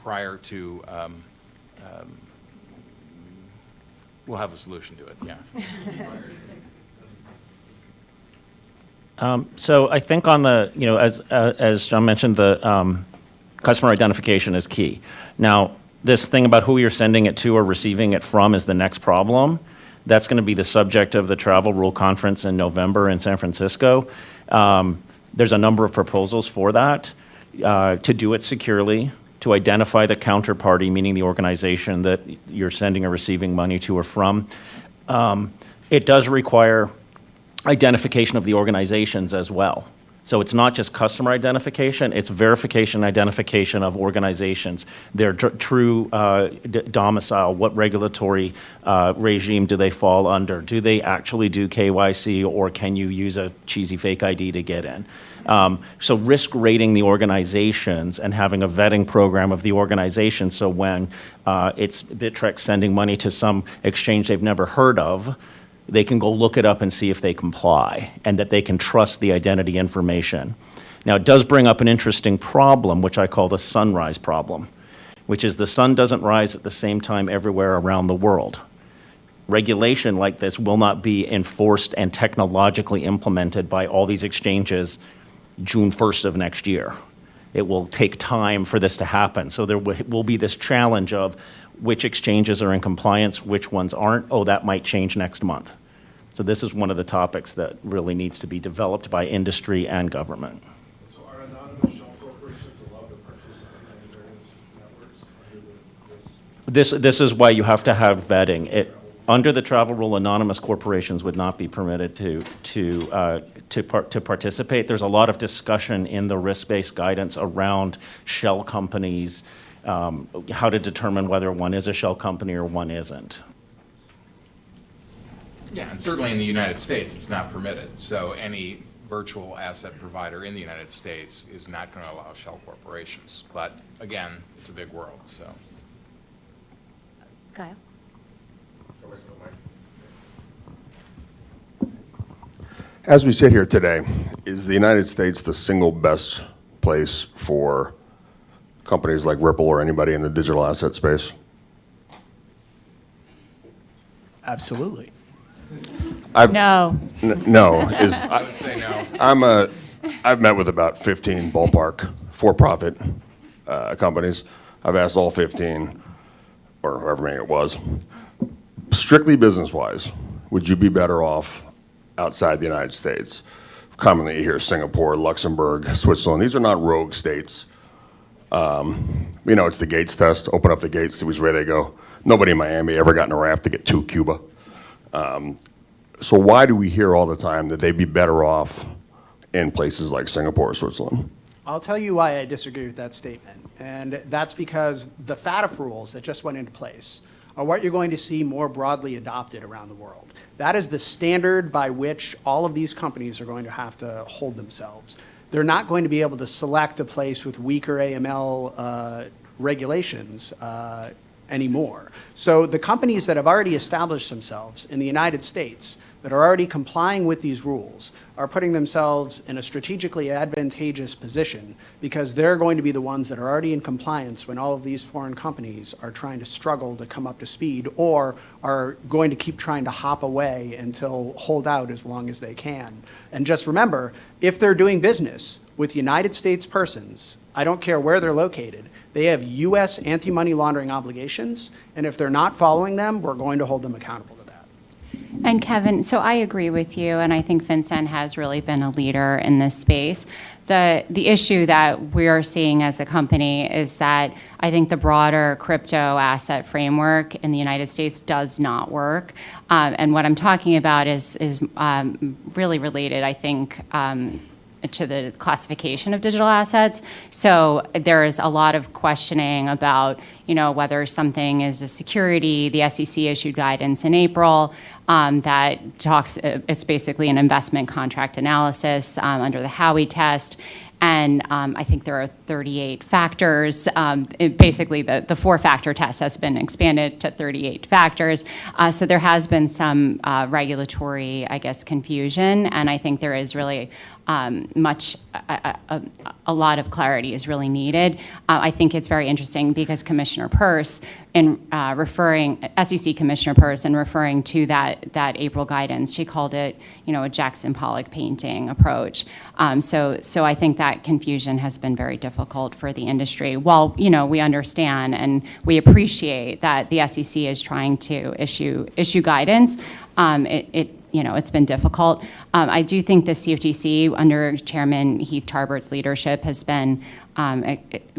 prior to, we'll have a solution to it, yeah. So I think on the, as John mentioned, the customer identification is key. Now, this thing about who you're sending it to or receiving it from is the next problem. That's going to be the subject of the Travel Rule Conference in November in San Francisco. There's a number of proposals for that, to do it securely, to identify the counterparty, meaning the organization that you're sending or receiving money to or from. It does require identification of the organizations as well. So it's not just customer identification, it's verification, identification of organizations, their true domicile, what regulatory regime do they fall under, do they actually do KYC, or can you use a cheesy fake ID to get in? So risk rating the organizations and having a vetting program of the organization, so when it's Bittrex sending money to some exchange they've never heard of, they can go look it up and see if they comply and that they can trust the identity information. Now, it does bring up an interesting problem, which I call the sunrise problem, which is the sun doesn't rise at the same time everywhere around the world. Regulation like this will not be enforced and technologically implemented by all these exchanges June 1st of next year. It will take time for this to happen. So there will be this challenge of which exchanges are in compliance, which ones aren't. Oh, that might change next month. So this is one of the topics that really needs to be developed by industry and government. So are anonymous shell corporations allowed to participate in various networks under this? This is why you have to have vetting. Under the travel rule, anonymous corporations would not be permitted to participate. There's a lot of discussion in the risk-based guidance around shell companies, how to determine whether one is a shell company or one isn't. Yeah, and certainly in the United States, it's not permitted. So any virtual asset provider in the United States is not going to allow shell corporations. But again, it's a big world, so. Kyle? As we sit here today, is the United States the single best place for companies like Ripple or anybody in the digital asset space? Absolutely. No. No. I would say no. I've met with about 15 ballpark for-profit companies. I've asked all 15, or however many it was, strictly business-wise, would you be better off outside the United States? commonly you hear Singapore, Luxembourg, Switzerland. These are not rogue states. It's the Gates test. Open up the gates, see which way they go. Nobody in Miami ever got in a raft to get to Cuba. So why do we hear all the time that they'd be better off in places like Singapore or Switzerland? I'll tell you why I disagree with that statement. And that's because the FATF rules that just went into place are what you're going to see more broadly adopted around the world. That is the standard by which all of these companies are going to have to hold themselves. They're not going to be able to select a place with weaker AML regulations anymore. So the companies that have already established themselves in the United States that are already complying with these rules are putting themselves in a strategically advantageous position because they're going to be the ones that are already in compliance when all of these foreign companies are trying to struggle to come up to speed or are going to keep trying to hop away until hold out as long as they can. And just remember, if they're doing business with United States persons, I don't care where they're located, they have U.S. anti-money laundering obligations, and if they're not following them, we're going to hold them accountable to that. And Kevin, so I agree with you, and I think FinCEN has really been a leader in this space. The issue that we're seeing as a company is that I think the broader crypto asset framework in the United States does not work. And what I'm talking about is really related, I think, to the classification of digital assets. So there's a lot of questioning about, whether something is a security. The SEC issued guidance in April that talks, it's basically an investment contract analysis under the Howey test. And I think there are 38 factors. Basically, the four-factor test has been expanded to 38 factors. So there has been some regulatory, confusion. And I think there is really a lot of clarity is really needed. I think it's very interesting because Commissioner Peirce, SEC Commissioner Peirce, in referring to that April guidance, she called it, a Jackson Pollock painting approach. So I think that confusion has been very difficult for the industry. While, we understand and we appreciate that the SEC is trying to issue guidance, it's been difficult. I do think the CFTC, under Chairman Heath Tarbert's leadership, has been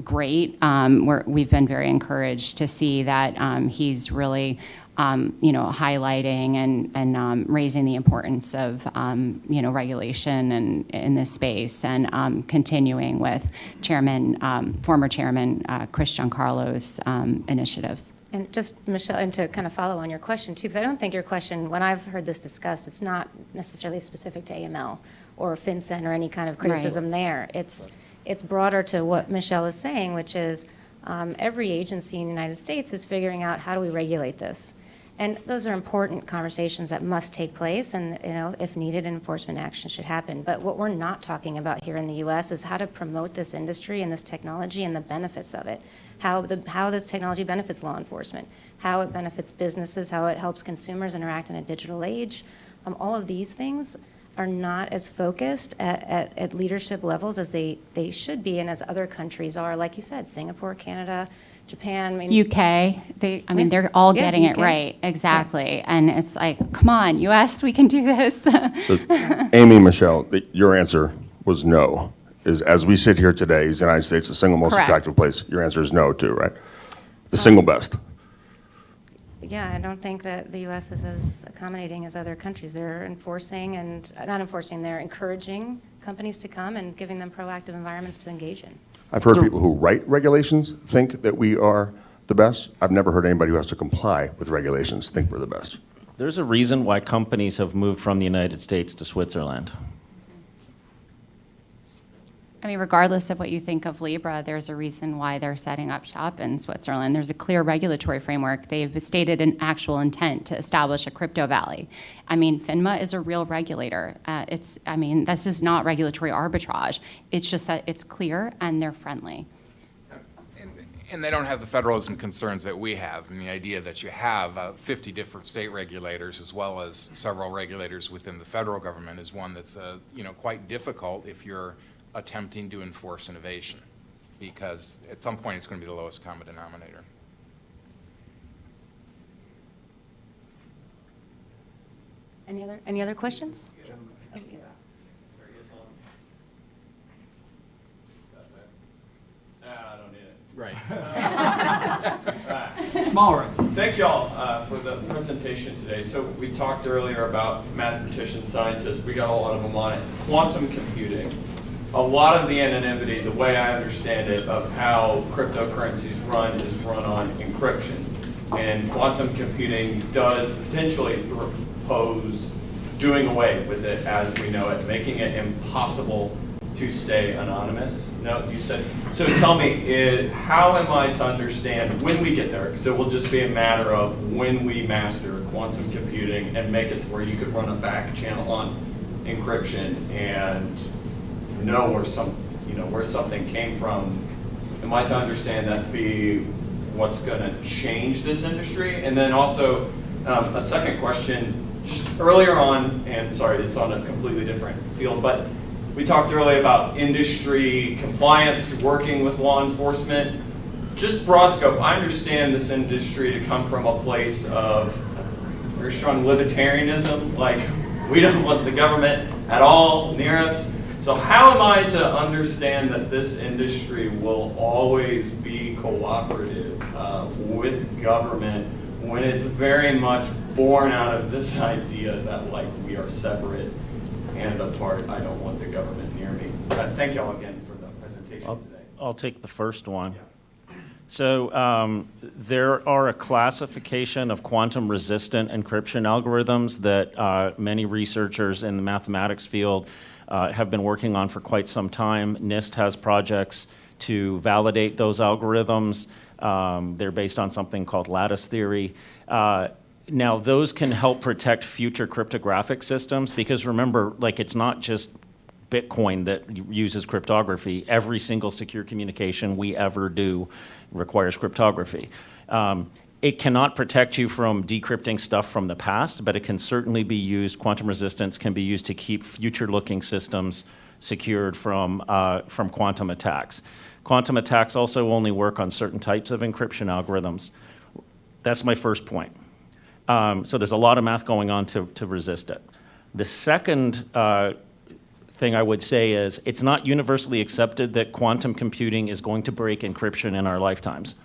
great. We've been very encouraged to see that he's really, highlighting and raising the importance of, regulation in this space, and continuing with former Chairman Chris Giancarlo's initiatives. And just, Michelle, and to kind of follow on your question, too, because I don't think your question, when I've heard this discussed, it's not necessarily specific to AML or FinCEN or any kind of criticism there. It's broader to what Michelle is saying, which is every agency in the United States is figuring out how do we regulate this. And those are important conversations that must take place, and if needed, enforcement action should happen. But what we're not talking about here in the U.S. is how to promote this industry and this technology and the benefits of it. How this technology benefits law enforcement, how it benefits businesses, how it helps consumers interact in a digital age. All of these things are not as focused at leadership levels as they should be, and as other countries are. Like you said, Singapore, Canada, Japan. UK, they're all getting it right, exactly. Yeah. And it's like, come on, US, we can do this. So, Amy, Michelle, your answer was no. As we sit here today, is the United States the single most attractive place? Your answer is no, too, right? The single best. Yeah, I don't think that the U.S. is as accommodating as other countries. They're enforcing and not enforcing, they're encouraging companies to come and giving them proactive environments to engage in. I've heard people who write regulations think that we are the best. I've never heard anybody who has to comply with regulations think we're the best. There's a reason why companies have moved from the United States to Switzerland. Regardless of what you think of Libra, there's a reason why they're setting up shop in Switzerland. There's a clear regulatory framework. They've stated an actual intent to establish a crypto valley. FINMA is a real regulator. This is not regulatory arbitrage. It's just that it's clear and they're friendly. And they don't have the federalism concerns that we have. The idea that you have 50 different state regulators as well as several regulators within the federal government is one that's quite difficult if you're attempting to enforce innovation, because at some point it's going to be the lowest common denominator. Any other questions? Sorry, Right. Small room. Thank y'all for the presentation today. So we talked earlier about mathematicians, scientists. We got a lot of them on it. Quantum computing. A lot of the anonymity, the way I understand it, of how cryptocurrencies run is run on encryption. And quantum computing does potentially propose doing away with it as we know it, making it impossible to stay anonymous. No, you said, so tell me, how am I to understand when we get there? Because it will just be a matter of when we master quantum computing and make it to where you could run a back channel on encryption and know where something came from. Am I to understand that to be what's going to change this industry? And then also a second question, just earlier on, and sorry, it's on a completely different field, but we talked earlier about industry compliance, working with law enforcement. Just broad scope, I understand this industry to come from a place of very strong libertarianism, like we don't want the government at all near us. So how am I to understand that this industry will always be cooperative with government when it's very much born out of this idea that like we are separate and apart? I don't want the government near me. Thank y'all again for the presentation today. I'll take the first one. So there are a classification of quantum-resistant encryption algorithms that many researchers in the mathematics field have been working on for quite some time. NIST has projects to validate those algorithms. They're based on something called lattice theory. Now, those can help protect future cryptographic systems because remember, like it's not just Bitcoin that uses cryptography. Every single secure communication we ever do requires cryptography. It cannot protect you from decrypting stuff from the past, but it can certainly be used, quantum resistance can be used to keep future-looking systems secured from quantum attacks. Quantum attacks also only work on certain types of encryption algorithms. That's my first point. So there's a lot of math going on to resist it. The second thing I would say is it's not universally accepted that quantum computing is going to break encryption in our lifetimes.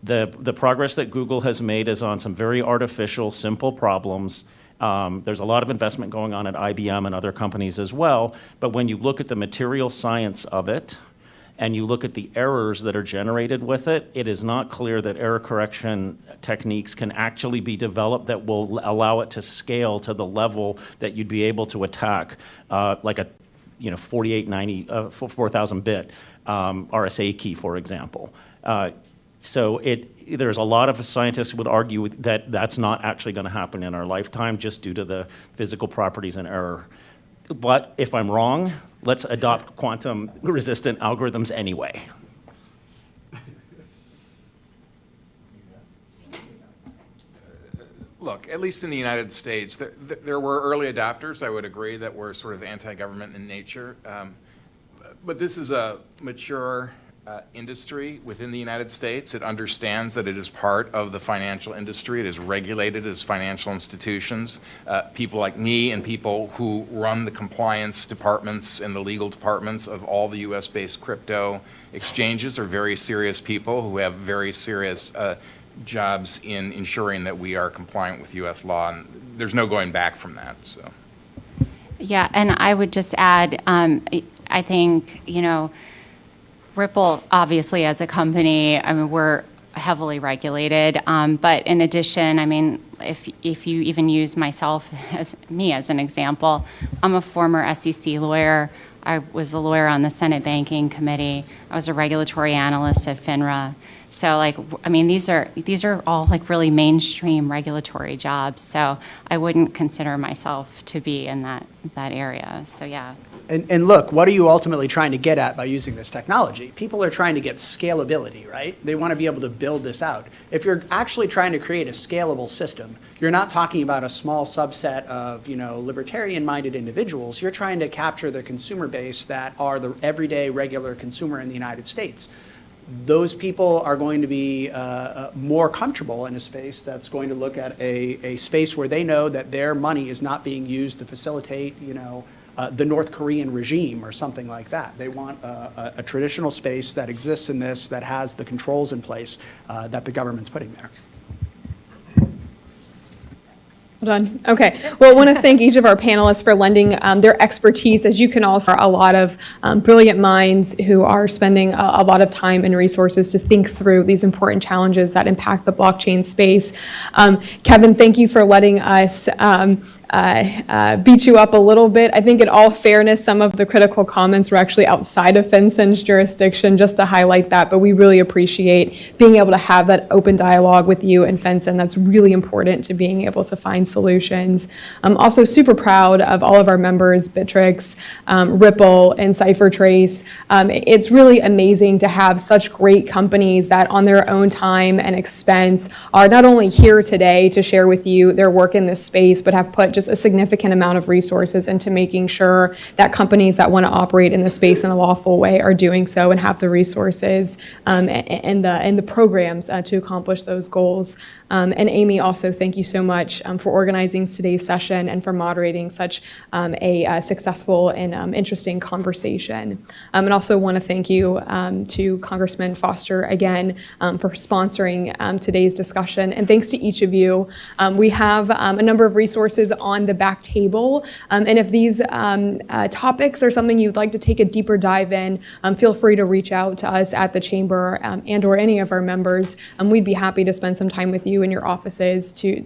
The progress that Google has made is on some very artificial, simple problems. There's a lot of investment going on at IBM and other companies as well, but when you look at the material science of it, and you look at the errors that are generated with it, it is not clear that error correction techniques can actually be developed that will allow it to scale to the level that you'd be able to attack like a 4000-bit RSA key, for example. So there's a lot of scientists who would argue that that's not actually going to happen in our lifetime just due to the physical properties and error. But if I'm wrong, let's adopt quantum-resistant algorithms anyway. Look, at least in the United States, there were early adopters, I would agree, that were sort of anti-government in nature. But this is a mature industry within the United States. It understands that it is part of the financial industry. It is regulated as financial institutions. People like me and people who run the compliance departments and the legal departments of all the US-based crypto exchanges are very serious people who have very serious jobs in ensuring that we are compliant with US law, and there's no going back from that. So. Yeah, and I would just add, I think, Ripple, obviously, as a company, I mean, we're heavily regulated. But in addition, I mean, if you even use myself as an example, I'm a former SEC lawyer. I was a lawyer on the Senate Banking Committee. I was a regulatory analyst at FINRA. So, I mean, these are all really mainstream regulatory jobs. So I wouldn't consider myself to be in that area. So yeah. And look, what are you ultimately trying to get at by using this technology? People are trying to get scalability, right? They want to be able to build this out. If you're actually trying to create a scalable system, you're not talking about a small subset of, libertarian-minded individuals. You're trying to capture the consumer base that are the everyday regular consumer in the United States. Those people are going to be more comfortable in a space that's going to look at a space where they know that their money is not being used to facilitate, the North Korean regime or something like that. They want a traditional space that exists in this, that has the controls in place that the government's putting there. Done. Okay. Well, I want to thank each of our panelists for lending their expertise. As you can all see, a lot of brilliant minds who are spending a lot of time and resources to think through these important challenges that impact the blockchain space. Kevin, thank you for letting us beat you up a little bit. I think in all fairness, some of the critical comments were actually outside of FinCEN's jurisdiction, just to highlight that, but we really appreciate being able to have that open dialogue with you and FinCEN. That's really important to being able to find solutions. I'm also super proud of all of our members, Bittrex, Ripple, and CipherTrace. It's really amazing to have such great companies that on their own time and expense are not only here today to share with you their work in this space, but have put just a significant amount of resources into making sure that companies that want to operate in the space in a lawful way are doing so and have the resources and the programs to accomplish those goals. And Amy, also thank you so much for organizing today's session and for moderating such a successful and interesting conversation. And also want to thank you to Congressman Foster again for sponsoring today's discussion. And thanks to each of you. We have a number of resources on the back table. And if these topics are something you'd like to take a deeper dive in, feel free to reach out to us at the Chamber and or any of our members. We'd be happy to spend some time with you in your offices to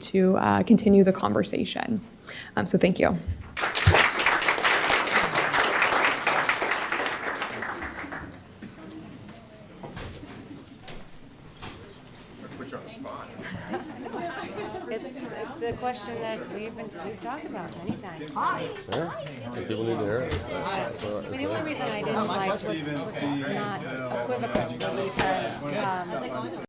continue the conversation. So thank you. It's the question that we've talked about many times. People need to hear it. The only reason I didn't like was not equivocal, was because